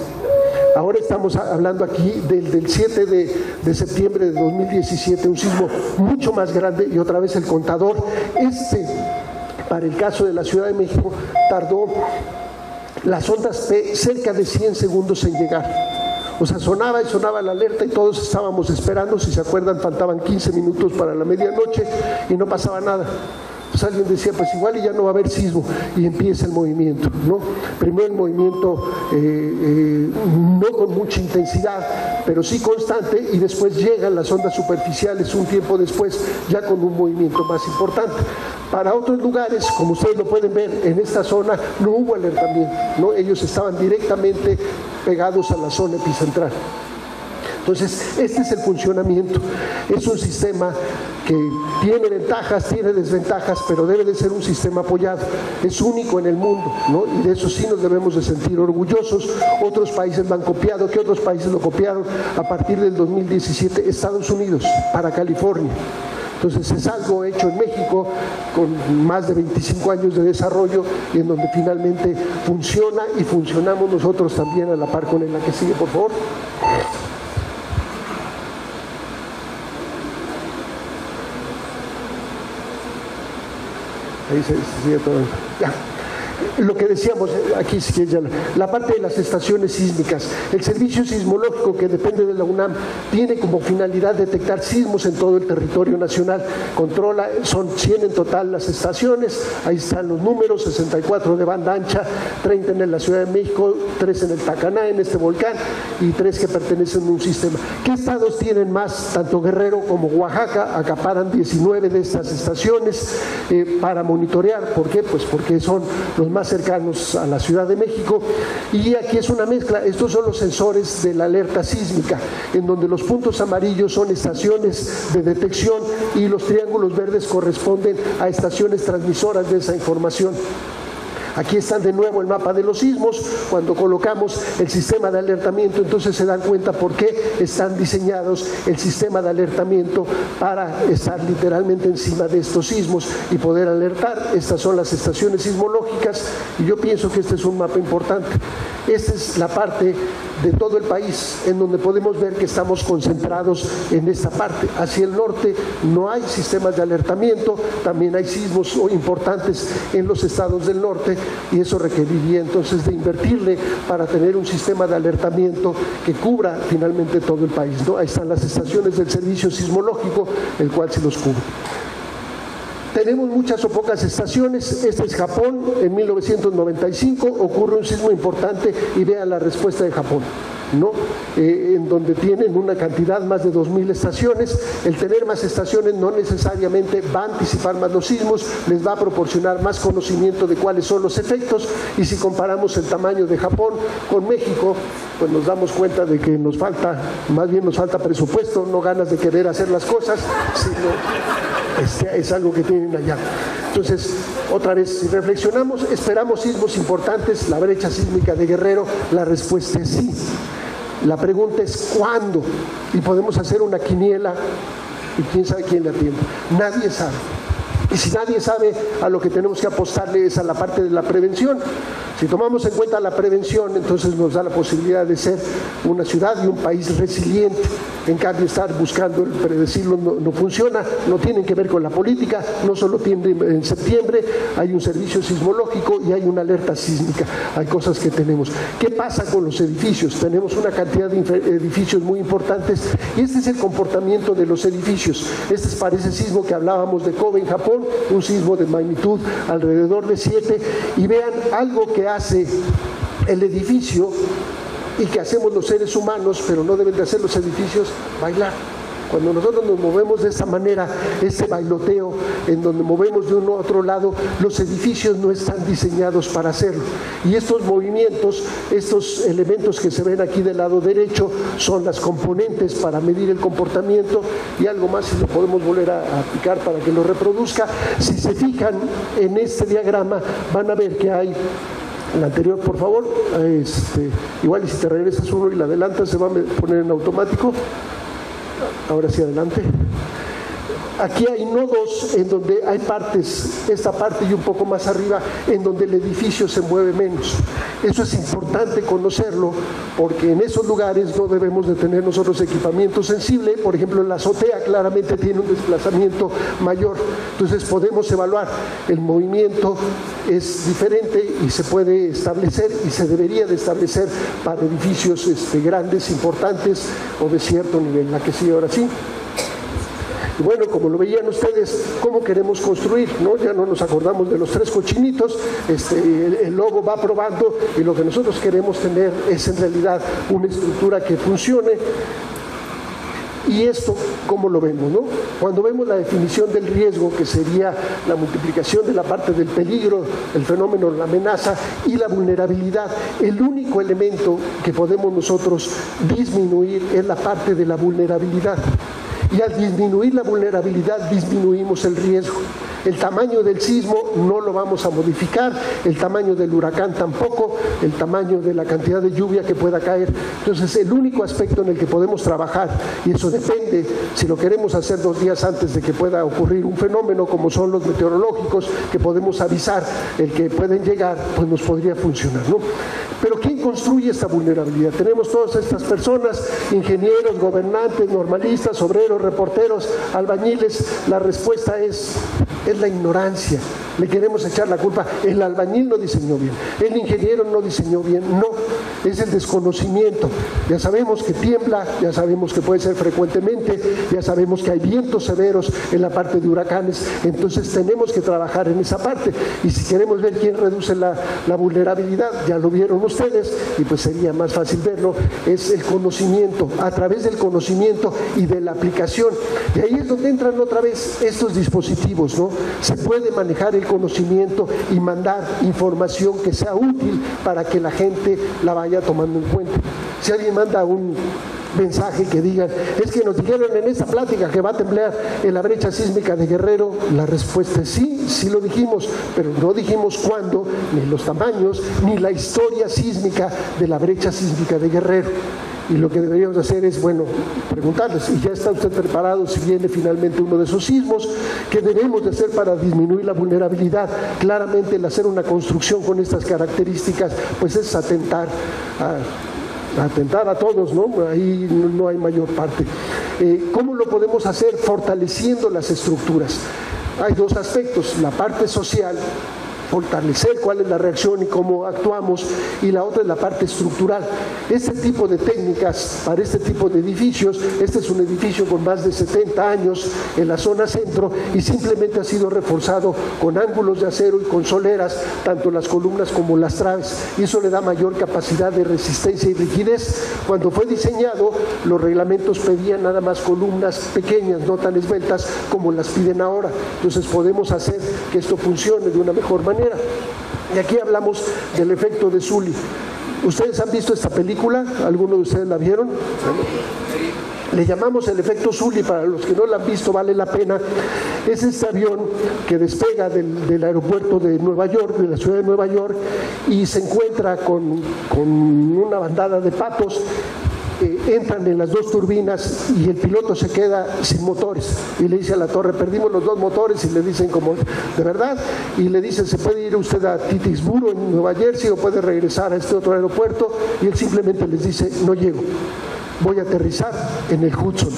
Ahora estamos hablando aquí del 7 de septiembre de 2017, un sismo mucho más grande, y otra vez el contador. Para el caso de la Ciudad de México, tardó las ondas P cerca de 100 segundos en llegar. O sea, sonaba y sonaba la alerta y todos estábamos esperando. Si se acuerdan, faltaban 15 minutos para la medianoche y no pasaba nada. Pues alguien decía, pues igual y ya no va a haber sismo, y empieza el movimiento, ¿no? Primero el movimiento no con mucha intensidad, pero sí constante, y después llegan las ondas superficiales un tiempo después, ya con un movimiento más importante. Para otros lugares, como ustedes lo pueden ver, en esta zona no hubo alertamiento, ¿no? Ellos estaban directamente pegados a la zona epicentral. Entonces, este es el funcionamiento. Es un sistema que tiene ventajas, tiene desventajas, pero debe de ser un sistema apoyado. Es único en el mundo, ¿no? Y de eso sí nos debemos de sentir orgullosos. Otros países lo han copiado. ¿Qué otros países lo copiaron? A partir del 2017, Estados Unidos, para California. Entonces, es algo hecho en México con más de 25 años de desarrollo, y en donde finalmente funciona, y funcionamos nosotros también a la par con la que sigue, por favor. Ahí se sigue todo. Ya. Lo que decíamos aquí, la parte de las estaciones sísmicas. El servicio sismológico, que depende de la UNAM, tiene como finalidad detectar sismos en todo el territorio nacional. Controla, son 100 en total las estaciones, ahí están los números: 64 de banda ancha, 30 en la Ciudad de México, 3 en el Tacaná, en este volcán, y 3 que pertenecen a un sistema. ¿Qué estados tienen más? Tanto Guerrero como Oaxaca acaparan 19 de estas estaciones para monitorear. ¿Por qué? Pues porque son los más cercanos a la Ciudad de México, y aquí es una mezcla. Estos son los sensores de la alerta sísmica, en donde los puntos amarillos son estaciones de detección y los triángulos verdes corresponden a estaciones transmisoras de esa información. Aquí están de nuevo el mapa de los sismos. Cuando colocamos el sistema de alertamiento, entonces se dan cuenta por qué están diseñados el sistema de alertamiento, para estar literalmente encima de estos sismos y poder alertar. Estas son las estaciones sismológicas, y yo pienso que este es un mapa importante. Esta es la parte de todo el país en donde podemos ver que estamos concentrados en esta parte. Hacia el norte no hay sistemas de alertamiento, también hay sismos importantes en los estados del norte, y eso requeriría entonces de invertirle para tener un sistema de alertamiento que cubra finalmente todo el país, ¿no? Ahí están las estaciones del servicio sismológico, el cual se los cubre. Tenemos muchas o pocas estaciones. Este es Japón. En 1995 ocurre un sismo importante, y vean la respuesta de Japón, ¿no? En donde tienen una cantidad más de 2.000 estaciones. El tener más estaciones no necesariamente va a anticipar más los sismos, les va a proporcionar más conocimiento de cuáles son los efectos, y si comparamos el tamaño de Japón con México, pues nos damos cuenta de que nos falta presupuesto, no ganas de querer hacer las cosas, sino es algo que tienen allá. Entonces, otra vez, si reflexionamos, esperamos sismos importantes. La brecha sísmica de Guerrero, la respuesta es sí. La pregunta es ¿cuándo? Y podemos hacer una quiniela, y quién sabe quién la tiene. Nadie sabe. Y si nadie sabe, a lo que tenemos que apostarle es a la parte de la prevención. Si tomamos en cuenta la prevención, entonces nos da la posibilidad de ser una ciudad y un país resiliente. En cambio, estar buscando el predecirlo no funciona, no tienen que ver con la política, no solo tiene en septiembre, hay un servicio sismológico y hay una alerta sísmica, hay cosas que tenemos. ¿Qué pasa con los edificios? Tenemos una cantidad de edificios muy importantes y este es el comportamiento de los edificios. Este es para ese sismo que hablábamos de Kobe en Japón, un sismo de magnitud alrededor de 7, y vean algo que hace el edificio y que hacemos los seres humanos, pero no deben de hacer los edificios: bailar. Cuando nosotros nos movemos de esa manera, ese bailoteo en donde movemos de uno a otro lado, los edificios no están diseñados para hacerlo. Y estos movimientos, estos elementos que se ven aquí del lado derecho, son las componentes para medir el comportamiento. Y algo más, si lo podemos volver a picar para que lo reproduzca. Si se fijan en este diagrama, van a ver que hay... El anterior, por favor. Igual, y si te regresas uno y la adelantas, se va a poner en automático. Ahora sí, adelante. Aquí hay nodos en donde hay partes, esta parte y un poco más arriba, en donde el edificio se mueve menos. Eso es importante conocerlo, porque en esos lugares no debemos de tener nosotros equipamiento sensible. Por ejemplo, la azotea claramente tiene un desplazamiento mayor. Entonces podemos evaluar el movimiento, es diferente y se puede establecer y se debería de establecer para edificios grandes, importantes o de cierto nivel. La que sigue ahora sí. Y bueno, como lo veían ustedes, ¿cómo queremos construir? ¿No? Ya no nos acordamos de los 3 cochinitos, el logo va probando y lo que nosotros queremos tener es en realidad una estructura que funcione. Y esto, ¿cómo lo vemos? ¿No? Cuando vemos la definición del riesgo, que sería la multiplicación de la parte del peligro, el fenómeno, la amenaza y la vulnerabilidad, el único elemento que podemos nosotros disminuir es la parte de la vulnerabilidad. Y al disminuir la vulnerabilidad, disminuimos el riesgo. El tamaño del sismo no lo vamos a modificar, el tamaño del huracán tampoco, el tamaño de la cantidad de lluvia que pueda caer. Entonces, el único aspecto en el que podemos trabajar, y eso depende, si lo queremos hacer 2 días antes de que pueda ocurrir un fenómeno, como son los meteorológicos, que podemos avisar el que pueden llegar, pues nos podría funcionar, ¿no? Pero ¿quién construye esta vulnerabilidad? Tenemos todas estas personas, ingenieros, gobernantes, normalistas, obreros, reporteros, albañiles. La respuesta es la ignorancia. Le queremos echar la culpa. El albañil no diseñó bien, el ingeniero no diseñó bien. No, es el desconocimiento. Ya sabemos que tiembla, ya sabemos que puede ser frecuentemente, ya sabemos que hay vientos severos en la parte de huracanes. Entonces tenemos que trabajar en esa parte. Y si queremos ver quién reduce la vulnerabilidad, ya lo vieron ustedes, y pues sería más fácil verlo, es el conocimiento, a través del conocimiento y de la aplicación. Y ahí es donde entran otra vez estos dispositivos, ¿no? Se puede manejar el conocimiento y mandar información que sea útil para que la gente la vaya tomando en cuenta. Si alguien manda un mensaje que digan, es que nos dijeron en esta plática que va a temblar en la brecha sísmica de Guerrero, la respuesta es sí, sí lo dijimos, pero no dijimos cuándo, ni los tamaños, ni la historia sísmica de la brecha sísmica de Guerrero. Y lo que deberíamos hacer es, bueno, preguntarles, ¿y ya está usted preparado si viene finalmente uno de esos sismos? ¿Qué debemos de hacer para disminuir la vulnerabilidad? Claramente el hacer una construcción con estas características, pues es atentar a todos, ¿no? Ahí no hay mayor parte. ¿Cómo lo podemos hacer? Fortaleciendo las estructuras. Hay 2 aspectos, la parte social, fortalecer cuál es la reacción y cómo actuamos, y la otra es la parte estructural. Este tipo de técnicas para este tipo de edificios, este es un edificio con más de 70 años en la zona centro y simplemente ha sido reforzado con ángulos de acero y con soleras, tanto las columnas como las traves, y eso le da mayor capacidad de resistencia y rigidez. Cuando fue diseñado, los reglamentos pedían nada más columnas pequeñas, no tan esbeltas como las piden ahora. Entonces podemos hacer que esto funcione de una mejor manera. Y aquí hablamos del efecto de Sully. ¿Ustedes han visto esta película? ¿Alguno de ustedes la vieron? Le llamamos el efecto Sully, para los que no la han visto vale la pena. Es este avión que despega del aeropuerto de Nueva York, de la ciudad de Nueva York, y se encuentra con una bandada de patos. entran en las dos turbinas y el piloto se queda sin motores y le dice a la torre, perdimos los dos motores, y le dicen como, ¿de verdad? Y le dicen, ¿se puede ir usted a Titisburo en Nueva Jersey o puede regresar a este otro aeropuerto? Y él simplemente les dice, no llego, voy a aterrizar en el Hudson.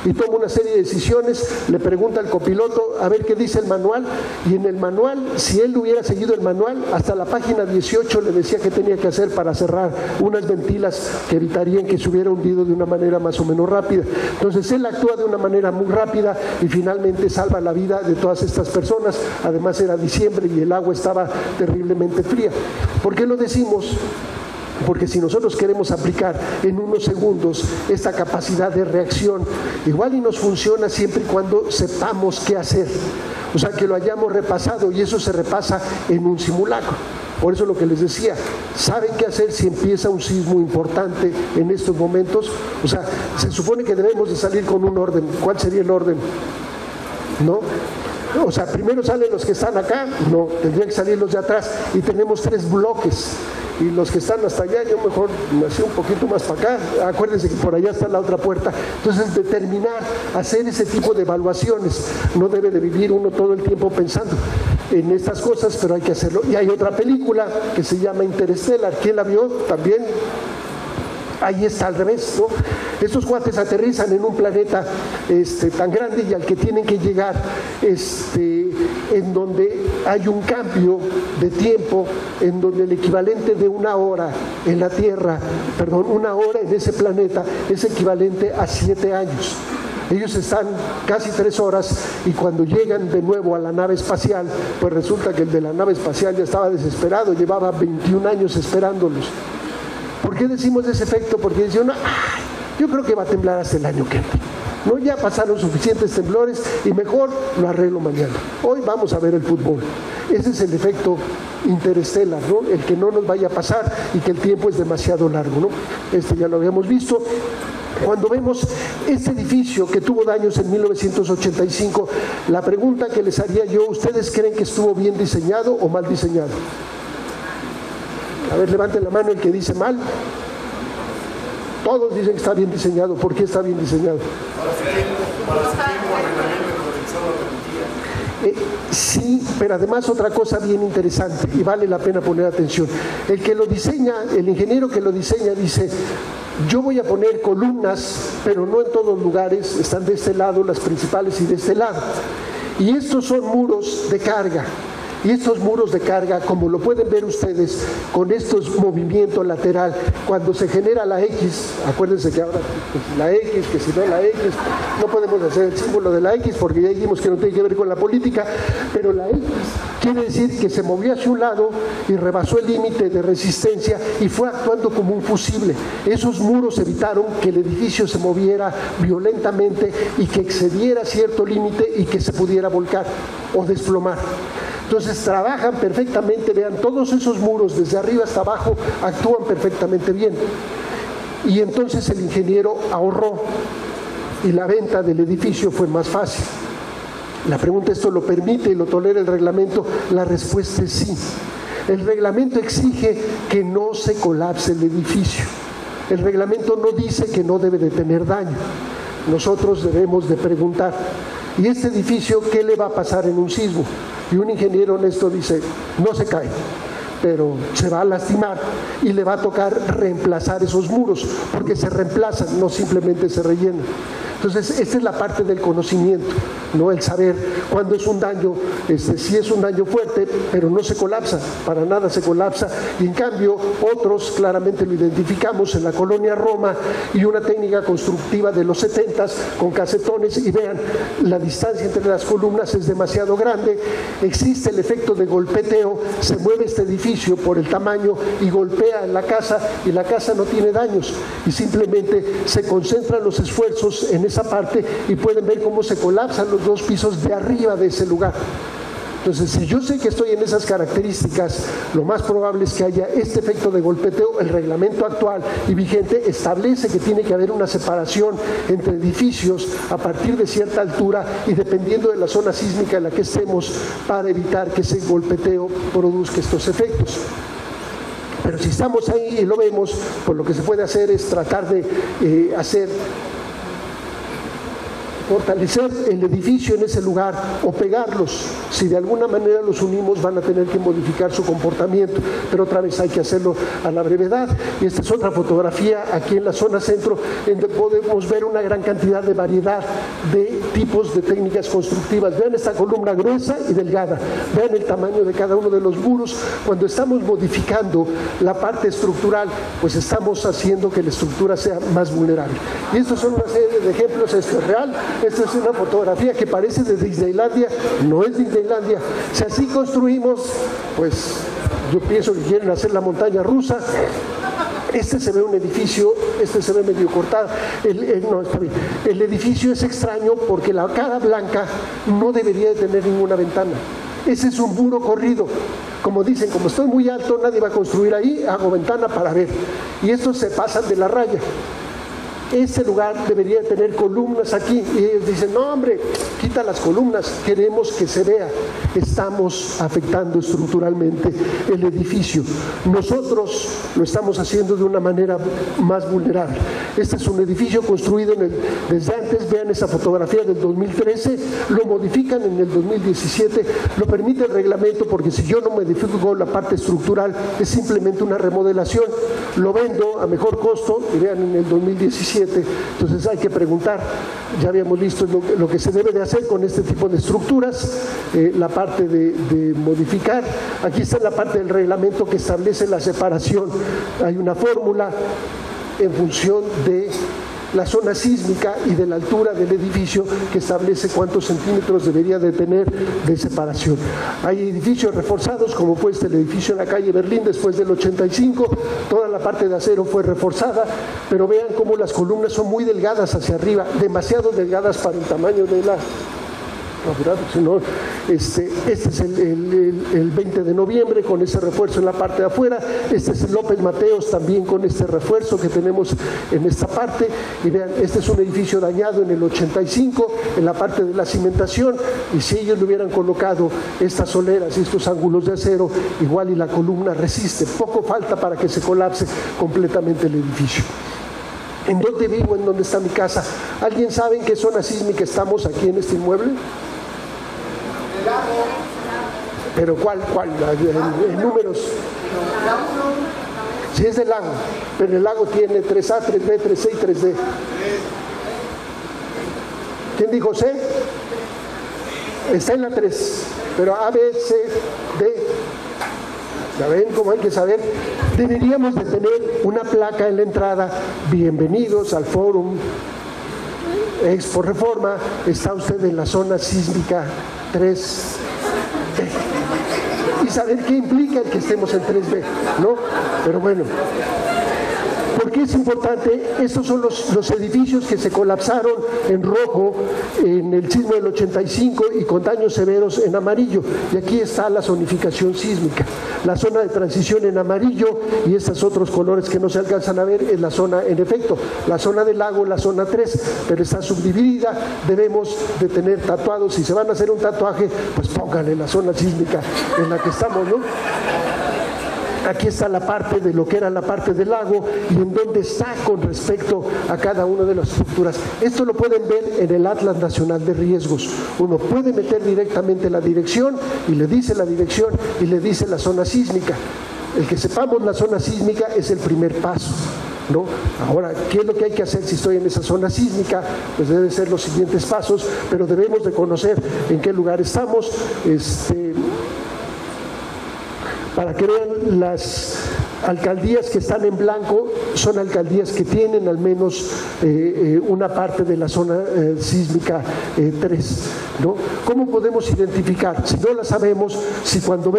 Y toma una serie de decisiones, le pregunta al copiloto a ver qué dice el manual, y en el manual, si él hubiera seguido el manual, hasta la página 18 le decía qué tenía que hacer para cerrar unas ventilas que evitarían que se hubiera hundido de una manera más o menos rápida. Entonces él actúa de una manera muy rápida y finalmente salva la vida de todas estas personas. Además era diciembre y el agua estaba terriblemente fría. ¿Por qué lo decimos? Porque si nosotros queremos aplicar en unos segundos esta capacidad de reacción, igual y nos funciona siempre y cuando sepamos qué hacer. O sea, que lo hayamos repasado, y eso se repasa en un simulacro. Por eso lo que les decía, ¿saben qué hacer si empieza un sismo importante en estos momentos? O sea, se supone que debemos de salir con un orden. ¿Cuál sería el orden? ¿No? O sea, primero salen los que están acá, no, tendrían que salir los de atrás, y tenemos 3 bloques. Y los que están hasta allá, yo mejor me hacía un poquito más para acá, acuérdense que por allá está la otra puerta. Entonces, determinar, hacer ese tipo de evaluaciones, no debe de vivir uno todo el tiempo pensando en estas cosas, pero hay que hacerlo. Y hay otra película que se llama Interstellar, ¿quién la vio? También. Ahí está al revés, ¿no? Estos cuates aterrizan en un planeta tan grande y al que tienen que llegar, en donde hay un cambio de tiempo, en donde el equivalente de una hora en la Tierra, una hora en ese planeta es equivalente a 7 años. Ellos están casi 3 horas, y cuando llegan de nuevo a la nave espacial, pues resulta que el de la nave espacial ya estaba desesperado, llevaba 21 años esperándolos. ¿Por qué decimos ese efecto? Porque dicen, yo creo que va a temblar hasta el año que entra. No, ya pasaron suficientes temblores y mejor lo arreglo mañana. Hoy vamos a ver el fútbol. Ese es el efecto interestelar, ¿no? El que no nos vaya a pasar y que el tiempo es demasiado largo, ¿no? Ya lo habíamos visto. Cuando vemos este edificio que tuvo daños en 1985, la pregunta que les haría yo, ¿ustedes creen que estuvo bien diseñado o mal diseñado? A ver, levanten la mano el que dice mal. Todos dicen que está bien diseñado. ¿Por qué está bien diseñado? Sí, pero además otra cosa bien interesante, y vale la pena poner atención. El que lo diseña, el ingeniero que lo diseña dice, yo voy a poner columnas, pero no en todos lugares, están de este lado las principales y de este lado. Y estos son muros de carga. Y estos muros de carga, como lo pueden ver ustedes, con estos movimientos lateral, cuando se genera la X, acuérdense que ahora la X, que si no la X, no podemos hacer el símbolo de la X porque ya dijimos que no tiene que ver con la política, pero la X quiere decir que se movió hacia un lado y rebasó el límite de resistencia y fue actuando como un fusible. Esos muros evitaron que el edificio se moviera violentamente y que excediera cierto límite y que se pudiera volcar o desplomar. Entonces trabajan perfectamente, vean, todos esos muros desde arriba hasta abajo actúan perfectamente bien. Y entonces el ingeniero ahorró y la venta del edificio fue más fácil. La pregunta, ¿esto lo permite y lo tolera el reglamento? La respuesta es sí. El reglamento exige que no se colapse el edificio. El reglamento no dice que no debe de tener daño. Nosotros debemos de preguntar, ¿y este edificio qué le va a pasar en un sismo? Y un ingeniero honesto dice, no se cae, pero se va a lastimar y le va a tocar reemplazar esos muros, porque se reemplazan, no simplemente se rellenan. Entonces, esta es la parte del conocimiento, ¿no? El saber cuándo es un daño, sí es un daño fuerte, pero no se colapsa, para nada se colapsa. Y en cambio, otros claramente lo identificamos en la colonia Roma y una técnica constructiva de los 70s con casetones, y vean, la distancia entre las columnas es demasiado grande, existe el efecto de golpeteo, se mueve este edificio por el tamaño y golpea en la casa, y la casa no tiene daños, y simplemente se concentran los esfuerzos en esa parte y pueden ver cómo se colapsan los 2 pisos de arriba de ese lugar. Entonces, si yo sé que estoy en esas características, lo más probable es que haya este efecto de golpeteo. El reglamento actual y vigente establece que tiene que haber una separación entre edificios a partir de cierta altura y dependiendo de la zona sísmica en la que estemos, para evitar que ese golpeteo produzca estos efectos. Pero si estamos ahí y lo vemos, pues lo que se puede hacer es tratar de fortalecer el edificio en ese lugar o pegarlos. Si de alguna manera los unimos, van a tener que modificar su comportamiento, pero otra vez hay que hacerlo a la brevedad. Y esta es otra fotografía aquí en la zona centro, en donde podemos ver una gran cantidad de variedad de tipos de técnicas constructivas. Vean esta columna gruesa y delgada, vean el tamaño de cada uno de los muros. Cuando estamos modificando la parte estructural, pues estamos haciendo que la estructura sea más vulnerable. Y estos son una serie de ejemplos. Esto es real. Esta es una fotografía que parece de Disneylandia, no es Disneylandia. Si así construimos, pues yo pienso que quieren hacer la montaña rusa. Este se ve un edificio, este se ve medio cortado. No, está bien. El edificio es extraño porque la cara blanca no debería de tener ninguna ventana. Ese es un muro corrido. Como dicen, como estoy muy alto, nadie va a construir ahí, hago ventana para ver. Y estos se pasan de la raya. Este lugar debería tener columnas aquí, y ellos dicen, no hombre, quita las columnas, queremos que se vea. Estamos afectando estructuralmente el edificio. Nosotros lo estamos haciendo de una manera más vulnerable. Este es un edificio construido desde antes. Vean esa fotografía del 2013, lo modifican en el 2017, lo permite el reglamento, porque si yo no modifico la parte estructural, es simplemente una remodelación. Lo vendo a mejor costo, y vean en el 2017. Entonces hay que preguntar, ya habíamos visto lo que se debe de hacer con este tipo de estructuras, la parte de modificar. Aquí está la parte del reglamento que establece la separación. Hay una fórmula en función de la zona sísmica y de la altura del edificio que establece cuántos centímetros debería de tener de separación. Hay edificios reforzados, como fue el edificio en la calle Berlín después del 85, toda la parte de acero fue reforzada, pero vean cómo las columnas son muy delgadas hacia arriba, demasiado delgadas para el tamaño de la... Este es el 20 de noviembre con ese refuerzo en la parte de afuera. Este es el López Mateos también con este refuerzo que tenemos en esta parte. Y vean, este es un edificio dañado en el 85 en la parte de la cimentación, y si ellos le hubieran colocado estas soleras y estos ángulos de acero, igual y la columna resiste. Poco falta para que se colapse completamente el edificio. ¿En dónde vivo? ¿En dónde está mi casa? ¿Alguien sabe en qué zona sísmica estamos aquí en este inmueble? ¿Pero cuál? En números. Sí, es del lago, pero el lago tiene 3A, 3B, 3C y 3D. ¿Quién dijo C? Está en la 3, pero A, B, C, D. ¿Ya ven cómo hay que saber? Deberíamos de tener una placa en la entrada: bienvenidos al Fórum Expo Reforma, está usted en la zona sísmica 3B. Y saber qué implica el que estemos en 3B, ¿no? Pero bueno, ¿por qué es importante? Estos son los edificios que se colapsaron en rojo en el sismo del 85 y con daños severos en amarillo. Y aquí está la zonificación sísmica. La zona de transición en amarillo, y estos otros colores que no se alcanzan a ver, es la zona, en efecto, la zona del lago, la zona 3, pero está subdividida. Debemos de tener tatuados. Si se van a hacer un tatuaje, pues pónganle la zona sísmica en la que estamos, ¿no? Aquí está la parte de lo que era la parte del lago y en dónde está con respecto a cada una de las estructuras. Esto lo pueden ver en el Atlas Nacional de Riesgos. Uno puede meter directamente la dirección y le dice la dirección y le dice la zona sísmica. El que sepamos la zona sísmica es el primer paso, ¿no? Ahora, ¿qué es lo que hay que hacer si estoy en esa zona sísmica? Pues deben ser los siguientes pasos, pero debemos de conocer en qué lugar estamos. Para que vean, las alcaldías que están en blanco son alcaldías que tienen al menos una parte de la zona sísmica 3, ¿no? ¿Cómo podemos identificar? Si no la sabemos, si cuando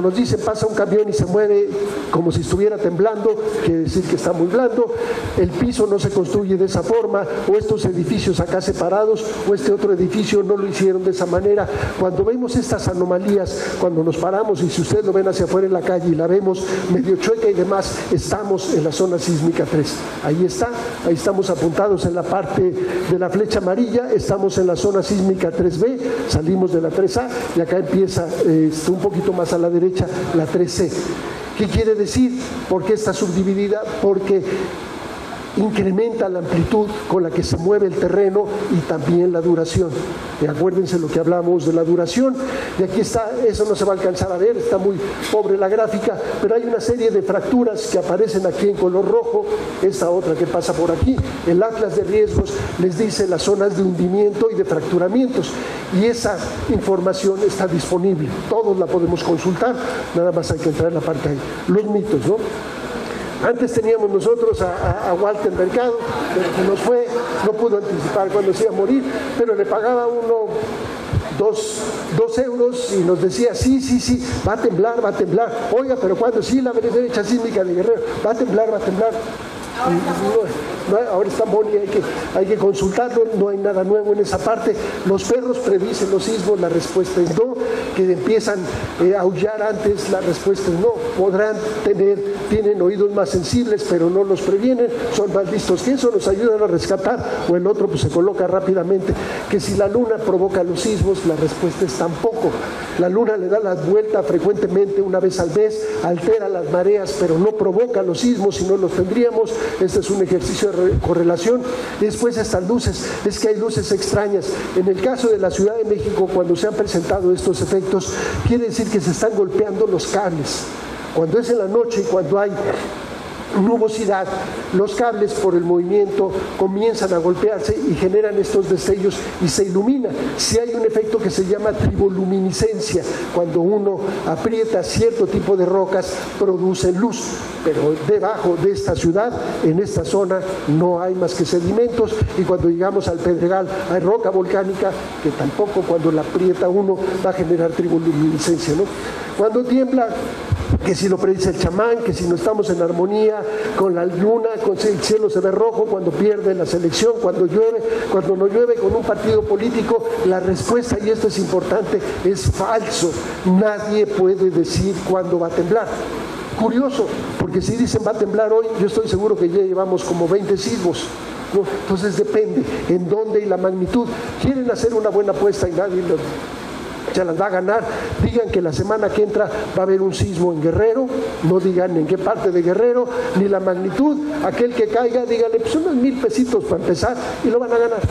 nos dicen pasa un camión y se mueve como si estuviera temblando, quiere decir que está muy blando, el piso no se construye de esa forma, o estos edificios acá separados, o este otro edificio no lo hicieron de esa manera. Cuando vemos estas anomalías, cuando nos paramos, y si ustedes lo ven hacia afuera en la calle y la vemos medio chueca y demás, estamos en la zona sísmica 3. Ahí está, ahí estamos apuntados en la parte de la flecha amarilla, estamos en la zona sísmica 3B, salimos de la 3A y acá empieza un poquito más a la derecha la 3C. ¿Qué quiere decir? ¿Por qué está subdividida? Porque incrementa la amplitud con la que se mueve el terreno y también la duración. Y acuérdense lo que hablamos de la duración, y aquí está, eso no se va a alcanzar a ver, está muy pobre la gráfica, pero hay una serie de fracturas que aparecen aquí en color rojo, esta otra que pasa por aquí. El atlas de riesgos les dice las zonas de hundimiento y de fracturamientos, y esa información está disponible, todos la podemos consultar, nada más hay que entrar en la parte ahí. Los mitos, ¿no? Antes teníamos nosotros a Walter Mercado, pero que nos fue, no pudo anticipar cuando se iba a morir, pero le pagaba uno 2 euros y nos decía, sí, va a temblar, oiga, pero cuando sí, la derecha sísmica de Guerrero, va a temblar. Ahora está Boni, hay que consultarlo, no hay nada nuevo en esa parte. Los perros predicen los sismos, la respuesta es no. Que empiezan a aullar antes, la respuesta es no. Tienen oídos más sensibles, pero no los previenen, son más listos que eso, nos ayudan a rescatar, o el otro pues se coloca rápidamente. Que si la luna provoca los sismos, la respuesta es tampoco. La luna le da la vuelta frecuentemente, una vez al mes, altera las mareas, pero no provoca los sismos, si no los tendríamos. Este es un ejercicio de correlación. Y después estas luces, es que hay luces extrañas. En el caso de la Ciudad de México, cuando se han presentado estos efectos, quiere decir que se están golpeando los cables. Cuando es en la noche y cuando hay nubosidad, los cables por el movimiento comienzan a golpearse y generan estos destellos y se ilumina. Si hay un efecto que se llama triboluminiscencia, cuando uno aprieta cierto tipo de rocas producen luz, pero debajo de esta ciudad, en esta zona, no hay más que sedimentos, y cuando llegamos al Pedregal hay roca volcánica que tampoco, cuando la aprieta uno, va a generar triboluminiscencia, ¿no? Cuando tiembla, que si lo predice el chamán, que si no estamos en armonía con la luna, el cielo se ve rojo, cuando pierde la selección, cuando llueve, cuando no llueve con un partido político, la respuesta, y esto es importante, es falso. Nadie puede decir cuándo va a temblar. Curioso, porque si dicen va a temblar hoy, yo estoy seguro que ya llevamos como 20 sismos. ¿No? Entonces depende en dónde y la magnitud. Quieren hacer una buena apuesta y nadie se las va a ganar. Digan que la semana que entra va a haber un sismo en Guerrero, no digan en qué parte de Guerrero, ni la magnitud. Aquel que caiga, díganle, pues unos 1,000 pesitos para empezar, y lo van a ganar.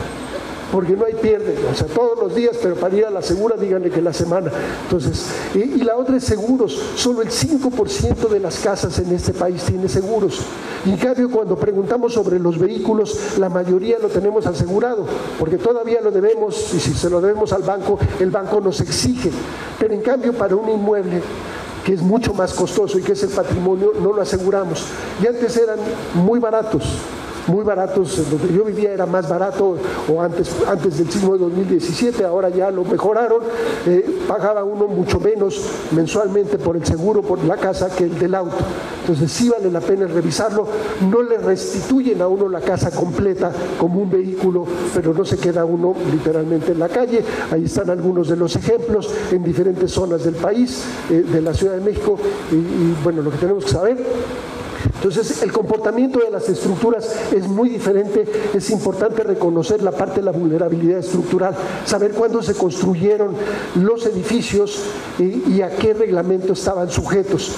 Porque no hay pierde, o sea, todos los días, pero para ir a la segura, díganle que la semana. Entonces, y la otra es seguros. Solo el 5% de las casas en este país tiene seguros. Y en cambio, cuando preguntamos sobre los vehículos, la mayoría lo tenemos asegurado, porque todavía lo debemos, y si se lo debemos al banco, el banco nos exige. Pero en cambio, para un inmueble, que es mucho más costoso y que es el patrimonio, no lo aseguramos. Y antes eran muy baratos, donde yo vivía era más barato, o antes del sismo de 2017, ahora ya lo mejoraron, pagaba uno mucho menos mensualmente por el seguro, por la casa, que el del auto. Entonces sí vale la pena revisarlo. No le restituyen a uno la casa completa como un vehículo, pero no se queda uno literalmente en la calle. Ahí están algunos de los ejemplos en diferentes zonas del país, de la Ciudad de México, y bueno, lo que tenemos que saber. Entonces, el comportamiento de las estructuras es muy diferente. Es importante reconocer la parte de la vulnerabilidad estructural, saber cuándo se construyeron los edificios y a qué reglamento estaban sujetos.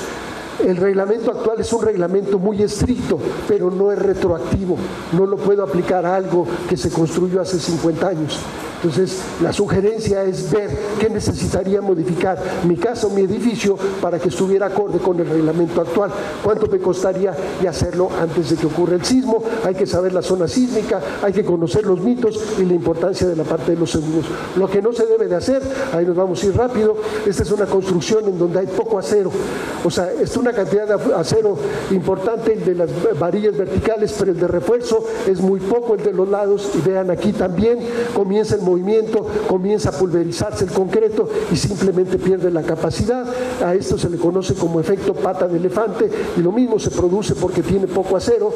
El reglamento actual es un reglamento muy estricto, pero no es retroactivo. No lo puedo aplicar a algo que se construyó hace 50 años. Entonces, la sugerencia es ver qué necesitaría modificar mi casa o mi edificio para que estuviera acorde con el reglamento actual. ¿Cuánto me costaría y hacerlo antes de que ocurra el sismo? Hay que saber la zona sísmica, hay que conocer los mitos y la importancia de la parte de los seguros. Lo que no se debe de hacer, ahí nos vamos a ir rápido, esta es una construcción en donde hay poco acero. O sea, es una cantidad de acero importante, el de las varillas verticales, pero el de refuerzo es muy poco, el de los lados, y vean aquí también, comienza el movimiento, comienza a pulverizarse el concreto y simplemente pierde la capacidad. A esto se le conoce como efecto pata de elefante, y lo mismo se produce porque tiene poco acero.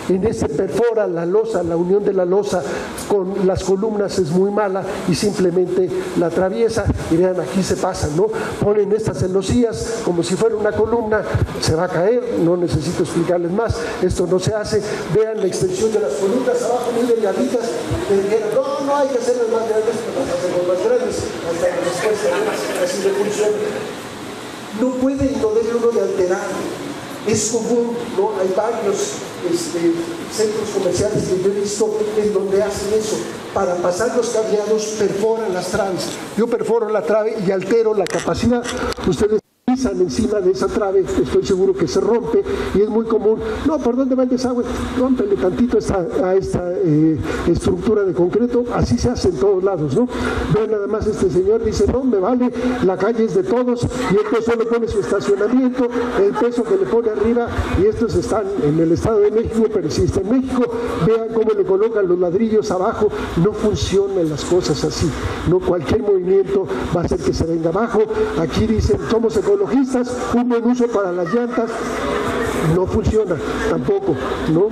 En este perfora la losa, la unión de la losa con las columnas es muy mala y simplemente la atraviesa, y vean aquí se pasan, ¿no? Ponen estas celosías como si fuera una columna, se va a caer, no necesito explicarles más, esto no se hace. Vean la extensión de las columnas abajo muy delgaditas, no hay que hacerlas más grandes, pero las hacemos más grandes hasta la respuesta, así de funciona. no puede y no debe uno de alterar. Es común, ¿no? Hay varios centros comerciales que yo he visto en donde hacen eso. Para pasar los cableados perforan las traves. Yo perforo la trave y altero la capacidad. Ustedes pisan encima de esa trave, estoy seguro que se rompe, y es muy común. No, ¿por dónde va el desagüe? Rómpele tantito a esta estructura de concreto. Así se hace en todos lados, ¿no? Vean nada más, este señor dice, no, me vale, la calle es de todos, y entonces solo pone su estacionamiento, el peso que le pone arriba, y estos están en el Estado de México, pero si está en México, vean cómo le colocan los ladrillos abajo. No funcionan las cosas así, no, cualquier movimiento va a hacer que se venga abajo. Aquí dicen, somos ecologistas, un buen uso para las llantas, no funciona tampoco, ¿no?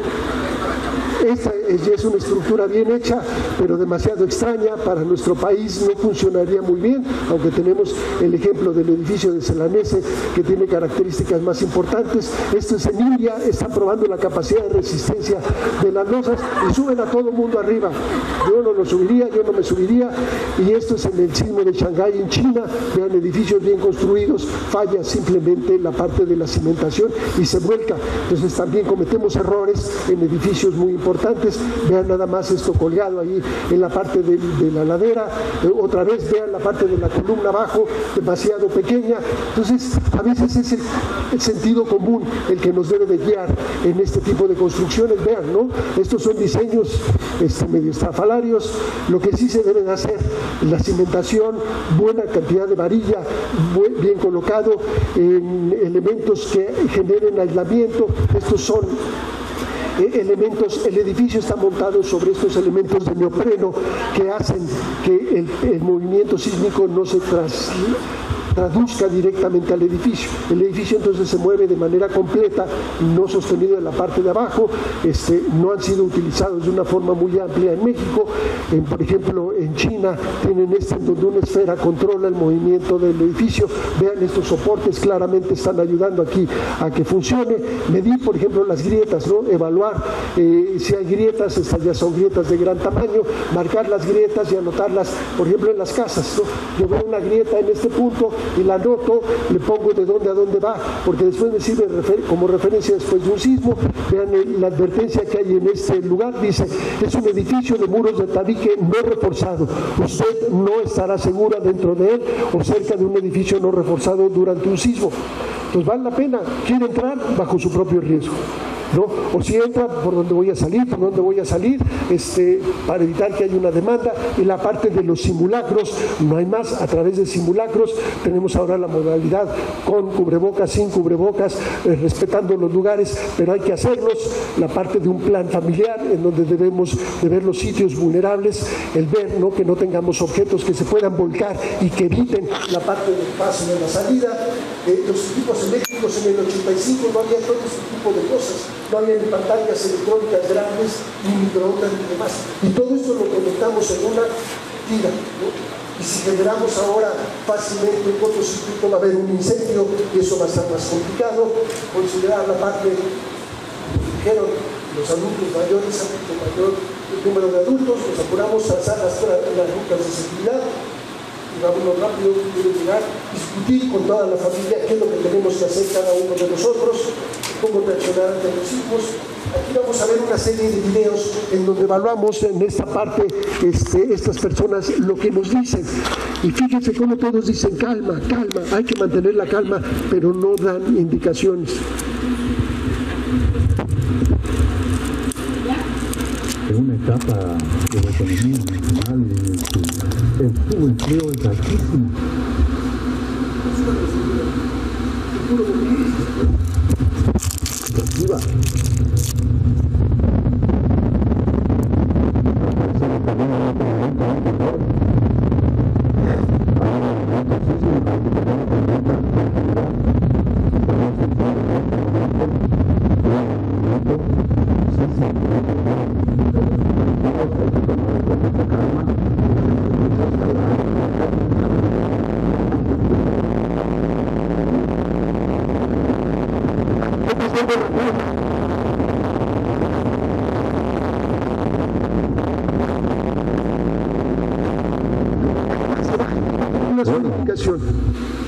Esta es una estructura bien hecha, pero demasiado extraña para nuestro país, no funcionaría muy bien, aunque tenemos el ejemplo del edificio de Celanese, que tiene características más importantes. Esto es en India, están probando la capacidad de resistencia de las losas y suben a todo el mundo arriba. Yo no lo subiría, yo no me subiría, y esto es en el sismo de Shanghái en China. Vean, edificios bien construidos, falla simplemente la parte de la cimentación y se vuelca. Entonces también cometemos errores en edificios muy importantes. Vean nada más esto colgado ahí en la parte de la ladera. Otra vez vean la parte de la columna abajo, demasiado pequeña. Entonces a veces es el sentido común el que nos debe de guiar en este tipo de construcciones. Vean, ¿no? Estos son diseños medio estrafalarios. Lo que sí se debe de hacer, la cimentación, buena cantidad de varilla, bien colocado, en elementos que generen aislamiento. Estos son elementos, el edificio está montado sobre estos elementos de neopreno que hacen que el movimiento sísmico no se traduzca directamente al edificio. El edificio entonces se mueve de manera completa, no sostenido en la parte de abajo. No han sido utilizados de una forma muy amplia en México. Por ejemplo, en China tienen en donde una esfera controla el movimiento del edificio. Vean, estos soportes claramente están ayudando aquí a que funcione. Medir, por ejemplo, las grietas, ¿no? Evaluar si hay grietas, estas ya son grietas de gran tamaño, marcar las grietas y anotarlas, por ejemplo, en las casas, ¿no? Yo veo una grieta en este punto y la anoto, le pongo de dónde a dónde va, porque después me sirve como referencia después de un sismo. Vean la advertencia que hay en este lugar, dice, es un edificio de muros de tabique no reforzado. Usted no estará segura dentro de él o cerca de un edificio no reforzado durante un sismo. Entonces vale la pena, quiere entrar bajo su propio riesgo, ¿no? O si entra, ¿por dónde voy a salir? ¿Por dónde voy a salir? Para evitar que haya una demanda. Y la parte de los simulacros, no hay más. A través de simulacros tenemos ahora la modalidad con cubrebocas, sin cubrebocas, respetando los lugares, pero hay que hacerlos. La parte de un plan familiar en donde debemos de ver los sitios vulnerables, el ver, ¿no?, que no tengamos objetos que se puedan volcar y que eviten la parte del paso de la salida. Los equipos eléctricos en el 85 no había todo ese tipo de cosas. No había ni pantallas electrónicas grandes, ni microondas, ni demás. Y todo esto lo conectamos en una tira, ¿no? Y si generamos ahora fácilmente un cortocircuito, va a haber un incendio y eso va a estar más complicado. Considerar la parte, dijeron los adultos mayores, el mayor número de adultos, nos apuramos a alzar las rutas de seguridad. Y vámonos rápido, quiero llegar, discutir con toda la familia qué es lo que tenemos que hacer cada uno de nosotros, cómo reaccionar ante los sismos. Aquí vamos a ver una serie de videos en donde evaluamos en esta parte estas personas lo que nos dicen. Y fíjense cómo todos dicen calma, calma, hay que mantener la calma, pero no dan indicaciones. En una etapa de la economía nacional, el subempleo es altísimo.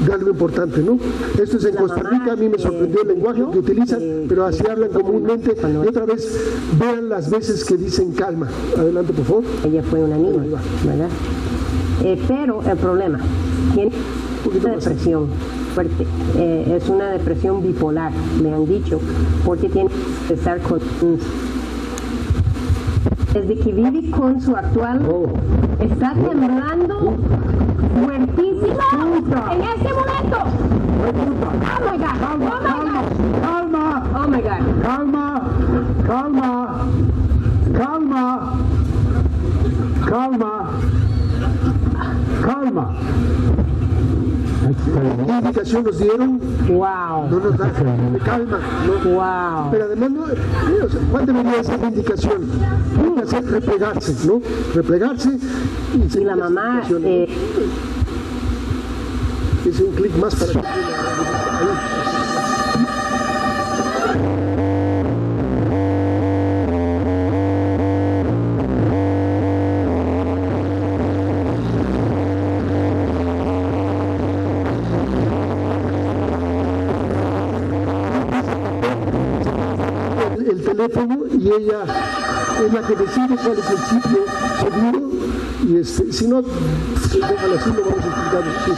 de algo importante, ¿no? Esto es en Costa Rica, a mí me sorprendió el lenguaje que utilizan, pero así hablan comúnmente. Y otra vez, vean las veces que dicen calma. Adelante, por favor. Ella fue una niña, ¿verdad? Pero el problema, tiene una depresión fuerte, es una depresión bipolar, me han dicho, porque tiene que estar con... Desde que vive con su actual, está temblando fuertísimo en este momento. Oh my God, oh my God, Calma, oh my God. calma, calma, calma, calma, calma. ¿Qué indicación nos dieron? Wow, No nos da calma, ¿no? wow. Pero además, no, o sea, ¿cuál debería ser la indicación? Tiene que ser replegarse, ¿no? Replegarse y Y seguir la las mamá, indicaciones, ¿no? Hice un clic más para que... Ahí. El teléfono y ella es la que decide cuál es el sitio seguro y si no, déjalo así, lo vamos a explicar. Sí.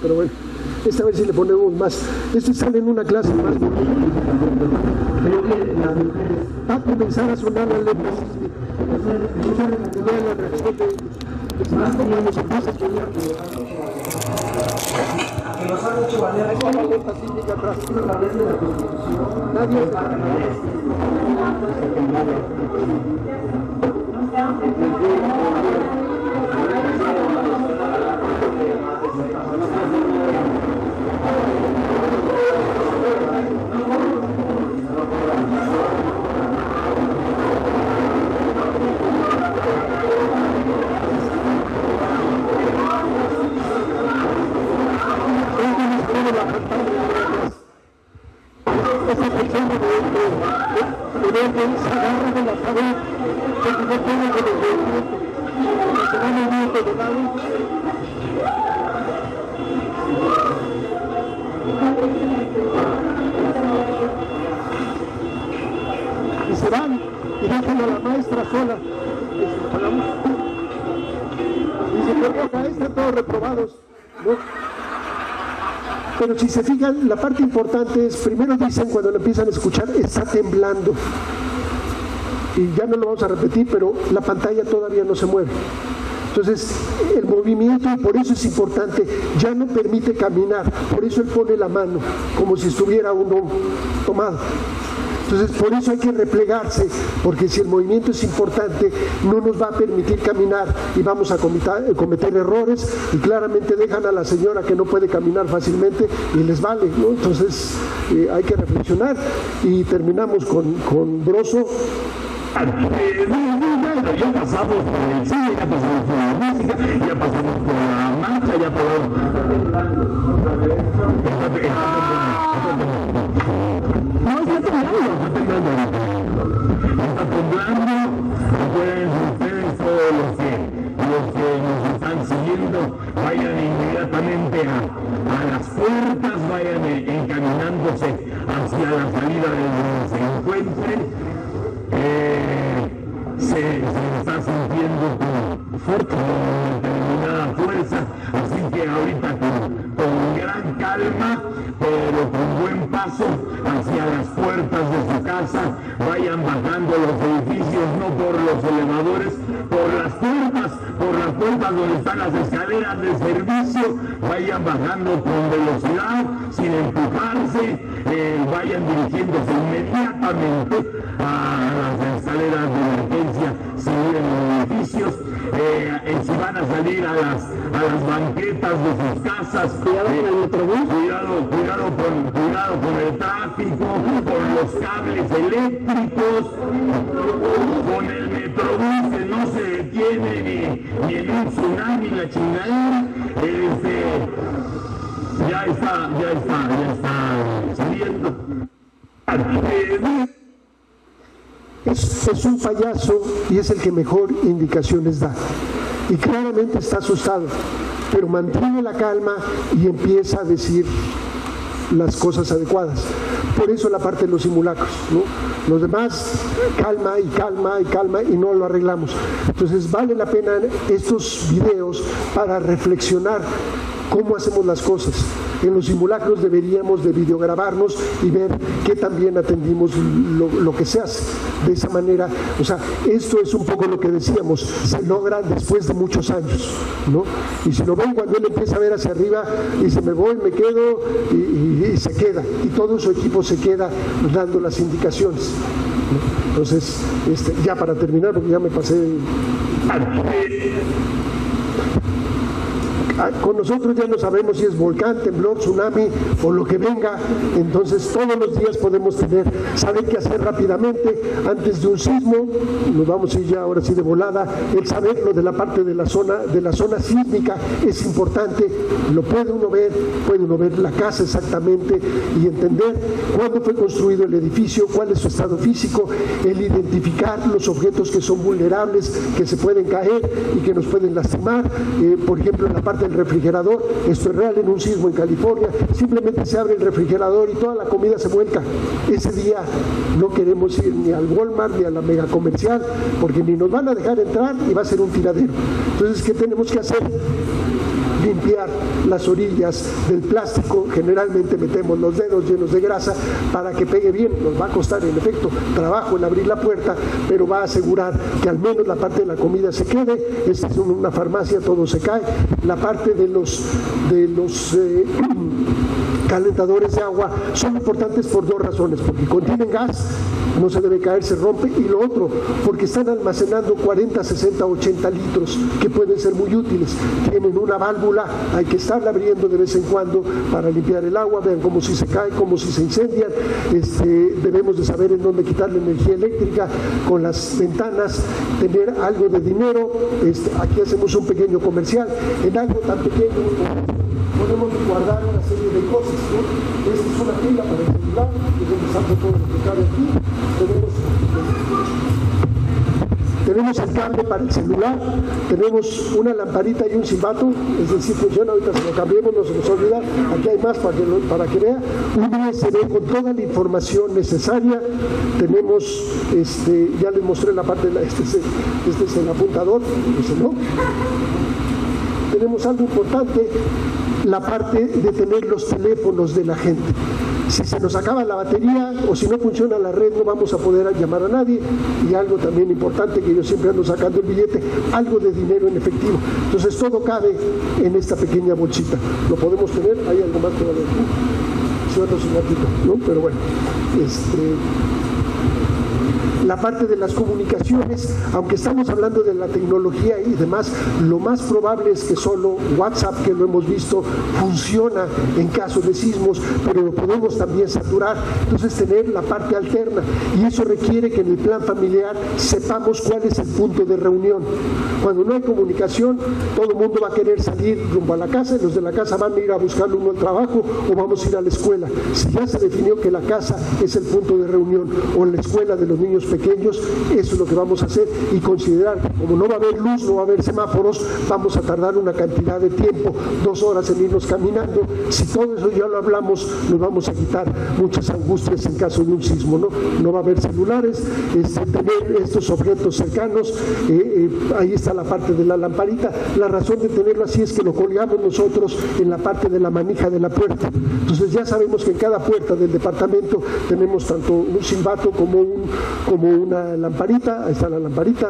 Pero bueno, esta vez sí le ponemos más. Esto sale en una clase más. Va a comenzar a sonar las letras. Vean la reacción de ellos. Que nos han hecho valer Esta maleta sísmica atrás. Nadie y se van y dejan a la maestra sola. Dice, pero acá están todos reprobados, ¿no? Pero si se fijan, la parte importante es, primero dicen cuando lo empiezan a escuchar, está temblando. Y ya no lo vamos a repetir, pero la pantalla todavía no se mueve. Entonces, el movimiento, y por eso es importante, ya no permite caminar. Por eso él pone la mano, como si estuviera uno tomado. Entonces, por eso hay que replegarse, porque si el movimiento es importante, no nos va a permitir caminar y vamos a cometer errores, y claramente dejan a la señora que no puede caminar fácilmente y les vale, ¿no? Entonces, hay que reflexionar y terminamos con Broso. Bueno, ya pasamos por el cine, ya pasamos por la música, ya pasamos por la marcha, ya pasamos. No, está temblando. Está temblando. Recuerden ustedes, todos los que nos están siguiendo, vayan inmediatamente a las puertas, vayan encaminándose hacia la salida de donde se encuentren. Se está sintiendo con fuerte, con determinada fuerza, así que ahorita con gran calma, pero con buen paso hacia las puertas de su casa, vayan bajando los edificios, no por los elevadores, por las puertas donde están las escaleras de servicio, vayan bajando con velocidad, sin empujarse, vayan dirigiéndose inmediatamente a las escaleras de emergencia, si viven en edificios, si van a salir a las banquetas de sus casas, cuidado con el metrobús, cuidado con el tráfico, con los cables eléctricos, con el metrobús que no se detiene ni en un tsunami la chingadera, ya está saliendo. Es un payaso y es el que mejor indicaciones da. Y claramente está asustado, pero mantiene la calma y empieza a decir las cosas adecuadas. Por eso la parte de los simulacros, ¿no? Los demás, calma y calma y calma y no lo arreglamos. Entonces vale la pena estos videos para reflexionar cómo hacemos las cosas. En los simulacros deberíamos de videograbarnos y ver qué también atendimos lo que se hace. De esa manera, o sea, esto es un poco lo que decíamos, se logra después de muchos años, ¿no? Y si lo ven cuando él empieza a ver hacia arriba, dice, me voy, me quedo, y se queda. Y todo su equipo se queda dando las indicaciones, ¿no? Entonces, ya para terminar, porque ya me pasé... Con nosotros ya no sabemos si es volcán, temblor, tsunami o lo que venga, entonces todos los días podemos saber qué hacer rápidamente antes de un sismo. Nos vamos a ir ya ahora sí de volada. El saber lo de la parte de la zona sísmica es importante, lo puede uno ver la casa exactamente y entender cuándo fue construido el edificio, cuál es su estado físico, el identificar los objetos que son vulnerables, que se pueden caer y que nos pueden lastimar. Por ejemplo, en la parte del refrigerador, esto es real en un sismo en California, simplemente se abre el refrigerador y toda la comida se vuelca. Ese día no queremos ir ni al Walmart ni a la mega comercial porque ni nos van a dejar entrar y va a ser un tiradero. Entonces, ¿qué tenemos que hacer? Limpiar las orillas del plástico, generalmente metemos los dedos llenos de grasa para que pegue bien. Nos va a costar en efecto trabajo el abrir la puerta, pero va a asegurar que al menos la parte de la comida se quede. Esta es una farmacia, todo se cae. La parte de los calentadores de agua son importantes por dos razones: porque contienen gas, no se debe caer, se rompe, y lo otro, porque están almacenando 40, 60, 80 litros que pueden ser muy útiles. Tienen una válvula, hay que estarla abriendo de vez en cuando para limpiar el agua. Vean cómo si se cae, cómo si se incendian. Debemos de saber en dónde quitar la energía eléctrica con las ventanas, tener algo de dinero. Aquí hacemos un pequeño comercial, en algo tan pequeño podemos guardar una serie de cosas, ¿no? Esta es una pila para el celular, que es donde saco todo lo que cabe aquí. Tenemos el cable para el celular, tenemos una lamparita y un silbato, es decir, funciona. Ahorita se lo cambiemos, no se nos olvida. Aquí hay más para que vea. Un USB con toda la información necesaria. Tenemos, ya les mostré la parte de este es el apuntador, ¿no? Tenemos algo importante, la parte de tener los teléfonos de la gente. Si se nos acaba la batería o si no funciona la red, no vamos a poder llamar a nadie. Y algo también importante, que yo siempre ando sacando el billete, algo de dinero en efectivo. Entonces todo cabe en esta pequeña bolsita. Lo podemos tener, hay algo más todavía aquí, ¿no? Pero bueno, La parte de las comunicaciones, aunque estamos hablando de la tecnología y demás, lo más probable es que solo WhatsApp, que lo hemos visto, funciona en caso de sismos, pero lo podemos también saturar. Entonces, tener la parte alterna, y eso requiere que en el plan familiar sepamos cuál es el punto de reunión. Cuando no hay comunicación, todo el mundo va a querer salir rumbo a la casa, y los de la casa van a ir a buscarle uno al trabajo o vamos a ir a la escuela. Si ya se definió que la casa es el punto de reunión o la escuela de los niños pequeños, eso es lo que vamos a hacer, y considerar que como no va a haber luz, no va a haber semáforos, vamos a tardar una cantidad de tiempo, 2 horas en irnos caminando. Si todo eso ya lo hablamos, nos vamos a quitar muchas angustias en caso de un sismo, ¿no? No va a haber celulares, tener estos objetos cercanos, ahí está la parte de la lamparita. La razón de tenerlo así es que lo colgamos nosotros en la parte de la manija de la puerta. Entonces ya sabemos que en cada puerta del departamento tenemos tanto un silbato como una lamparita. Ahí está la lamparita,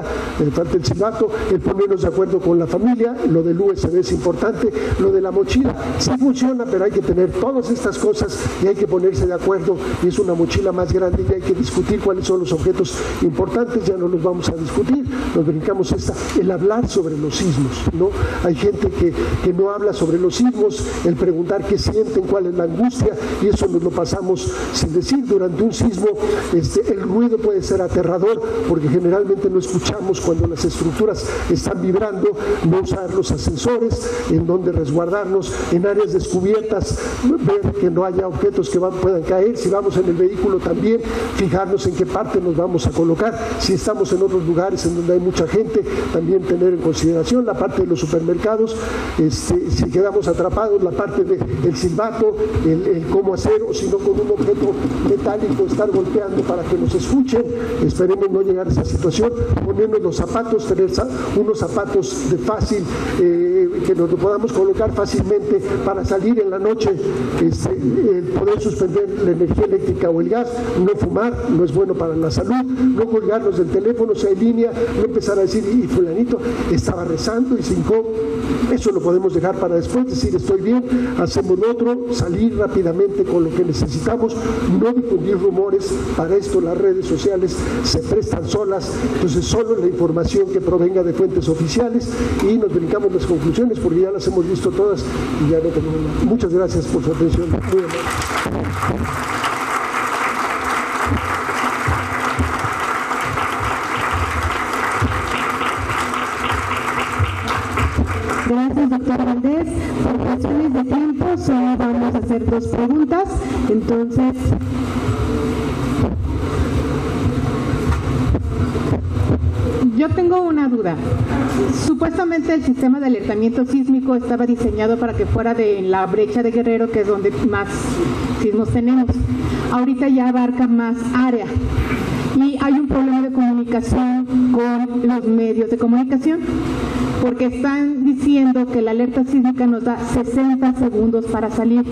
falta el silbato, el ponernos de acuerdo con la familia. Lo del USB es importante, lo de la mochila sí funciona, pero hay que tener todas estas cosas y hay que ponerse de acuerdo, y es una mochila más grande y hay que discutir cuáles son los objetos importantes. Ya no los vamos a discutir, nos brincamos el hablar sobre los sismos, ¿no? Hay gente que no habla sobre los sismos, el preguntar qué sienten, cuál es la angustia, y eso nos lo pasamos sin decir. Durante un sismo el ruido puede ser aterrador, porque generalmente no escuchamos cuando las estructuras están vibrando. No usar los ascensores, en donde resguardarnos, en áreas descubiertas, ver que no haya objetos que puedan caer. Si vamos en el vehículo también, fijarnos en qué parte nos vamos a colocar. Si estamos en otros lugares en donde hay mucha gente, también tener en consideración la parte de los supermercados. Si quedamos atrapados, la parte del silbato, el cómo hacer, o si no con un objeto metálico estar golpeando para que nos escuchen. Esperemos no llegar a esa situación. Ponernos los zapatos, tener unos zapatos de fácil, que nos lo podamos colocar fácilmente para salir en la noche, poder suspender la energía eléctrica o el gas, no fumar, no es bueno para la salud, no colgarnos del teléfono si hay línea, no empezar a decir, y fulanito estaba rezando y se hincó. Eso lo podemos dejar para después, decir estoy bien, hacemos lo otro, salir rápidamente con lo que necesitamos, no difundir rumores. Para esto las redes sociales se prestan solas, entonces solo la información que provenga de fuentes oficiales, y nos brincamos las conclusiones porque ya las hemos visto todas y ya no tenemos nada. Muchas gracias por su atención. Muy amable. Gracias, doctor Valdés. Por cuestiones de tiempo, solo vamos a hacer 2 preguntas. Entonces, yo tengo una duda. Supuestamente el sistema de alertamiento sísmico estaba diseñado para que fuera de la brecha de Guerrero, que es donde más sismos tenemos. Ahorita ya abarca más área. Y hay un problema de comunicación con los medios de comunicación, porque están diciendo que la alerta sísmica nos da 60 segundos para salir.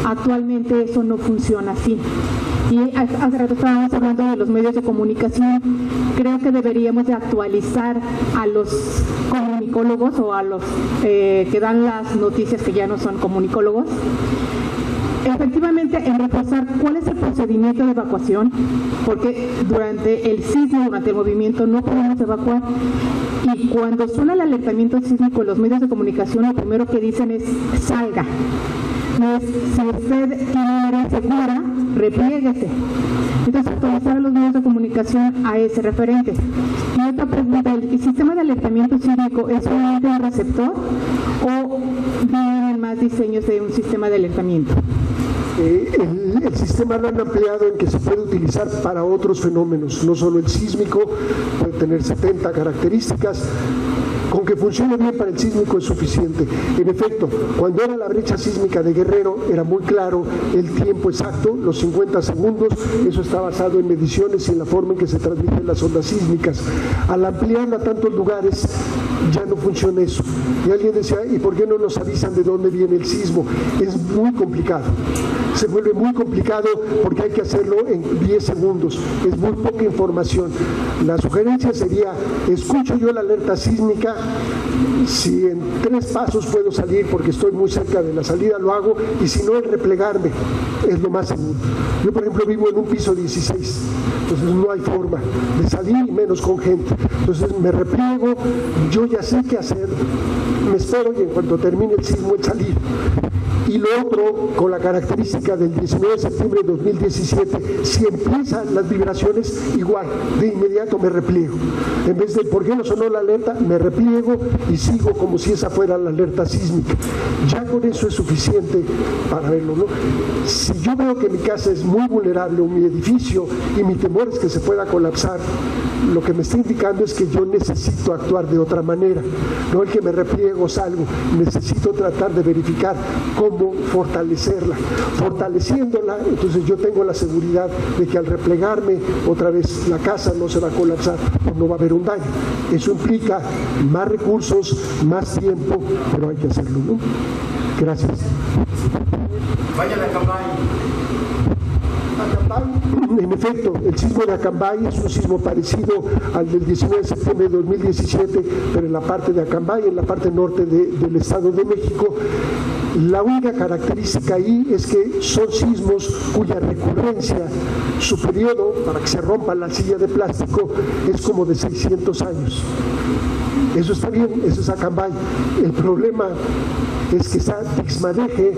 Actualmente eso no funciona así. Y hace rato estábamos hablando de los medios de comunicación. Creo que deberíamos de actualizar a los comunicólogos o a los que dan las noticias, que ya no son comunicólogos. Efectivamente, en reforzar cuál es el procedimiento de evacuación, porque durante el sismo, durante el movimiento, no podemos evacuar. Y cuando suena el alertamiento sísmico, los medios de comunicación lo primero que dicen es salga. No es, si usted tiene una área segura, replieguese. Entonces, actualizar a los medios de comunicación a ese referente. Y otra pregunta, ¿el sistema de alertamiento sísmico es solamente un receptor o vienen más diseños de un sistema de alertamiento? El sistema lo han ampliado en que se puede utilizar para otros fenómenos, no solo el sísmico, puede tener 70 características. Con que funcione bien para el sísmico es suficiente. En efecto, cuando era la brecha sísmica de Guerrero era muy claro el tiempo exacto, los 50 segundos, eso está basado en mediciones y en la forma en que se transmiten las ondas sísmicas. Al ampliarlo a tantos lugares ya no funciona eso. Y alguien decía, ¿y por qué no nos avisan de dónde viene el sismo? Es muy complicado. Se vuelve muy complicado porque hay que hacerlo en 10 segundos. Es muy poca información. La sugerencia sería, escucho yo la alerta sísmica, si en 3 pasos puedo salir porque estoy muy cerca de la salida, lo hago, y si no, el replegarme es lo más seguro. Yo, por ejemplo, vivo en un piso 16, entonces no hay forma de salir, y menos con gente. Entonces me repliego, yo ya sé qué hacer, me espero y en cuanto termine el sismo, el salir. Y lo otro, con la característica del 19 de septiembre de 2017, si empiezan las vibraciones, igual, de inmediato me repliego. En vez de ¿por qué no sonó la alerta?, me repliego y sigo como si esa fuera la alerta sísmica. Ya con eso es suficiente para verlo, ¿no? Si yo veo que mi casa es muy vulnerable, o mi edificio, y mi temor es que se pueda colapsar, lo que me está indicando es que yo necesito actuar de otra manera, no el que me repliego, salgo, necesito tratar de verificar cómo fortalecerla. Fortaleciéndola, entonces yo tengo la seguridad de que al replegarme otra vez la casa no se va a colapsar o no va a haber un daño. Eso implica más recursos, más tiempo, pero hay que hacerlo, ¿no? Gracias. Vayan a Acambay. En efecto, el sismo de Acambay es un sismo parecido al del 19 de septiembre de 2017, pero en la parte de Acambay, en la parte norte del Estado de México. La única característica ahí es que son sismos cuya recurrencia, su periodo para que se rompa la silla de plástico, es como de 600 años. Eso está bien, eso es Acambay. El problema es que está Tixmadeje,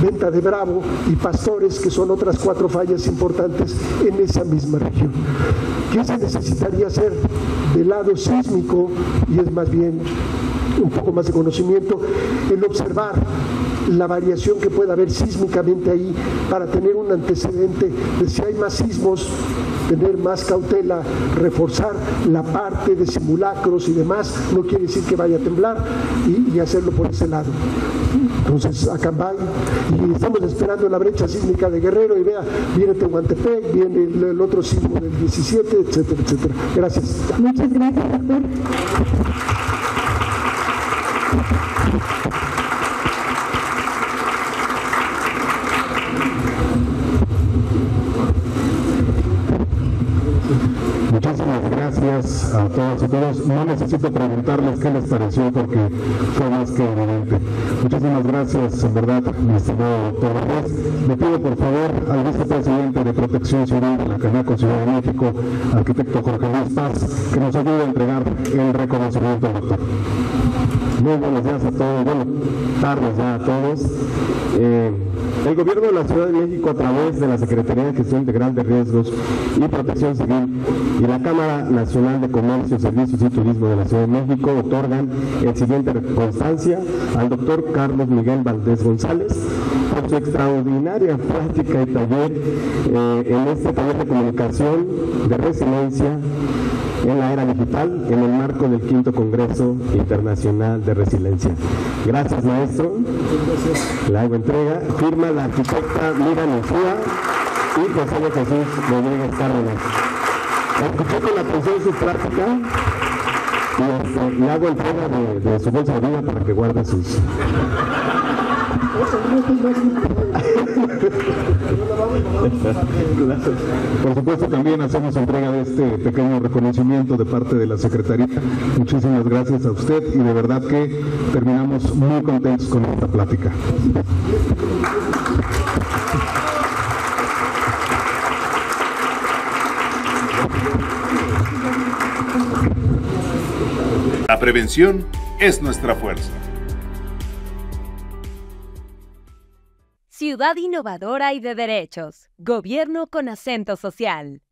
Venta de Bravo y Pastores, que son otras 4 fallas importantes en esa misma región. ¿Qué se necesitaría hacer del lado sísmico? Y es más bien un poco más de conocimiento, el observar la variación que pueda haber sísmicamente ahí para tener un antecedente de si hay más sismos, tener más cautela, reforzar la parte de simulacros y demás, no quiere decir que vaya a temblar, y hacerlo por ese lado. Entonces, Acambay, y estamos esperando la brecha sísmica de Guerrero, y vea, viene Tehuantepec, viene el otro sismo del 17, etcétera, etcétera. Gracias. Muchas gracias, doctor. Muchísimas gracias a todas y todos. No necesito preguntarles qué les pareció porque fue más que evidente. Muchísimas gracias, en verdad, mi estimado doctor Valdés. Le pido por favor al vicepresidente de Protección Civil de la Canaco Ciudad de México, arquitecto Jorge Luis Paz, que nos ayude a entregar el reconocimiento al doctor. Muy buenos días a todos, buenas tardes ya a todos. El Gobierno de la Ciudad de México, a través de la Secretaría de Gestión de Grandes Riesgos y Protección Civil y la Cámara Nacional de Comercio, Servicios y Turismo de la Ciudad de México, otorgan el siguiente constancia al doctor Carlos Miguel Valdés González por su extraordinaria plática y taller en este taller de comunicación de resiliencia en la era digital en el marco del 5º Congreso Internacional de Resiliencia. Gracias, maestro. La hago entrega. Firma la arquitecta Miriam Ursúa y José de Jesús Rodríguez Cárdenas. Escuché con atención su plática y le hago entrega de su bolsa de vida para que guarde sus... Por supuesto, también hacemos entrega de este pequeño reconocimiento de parte de la Secretaría. Muchísimas gracias a usted y de verdad que terminamos muy contentos con esta plática. La prevención es nuestra fuerza. Ciudad innovadora y de derechos. Gobierno con acento social.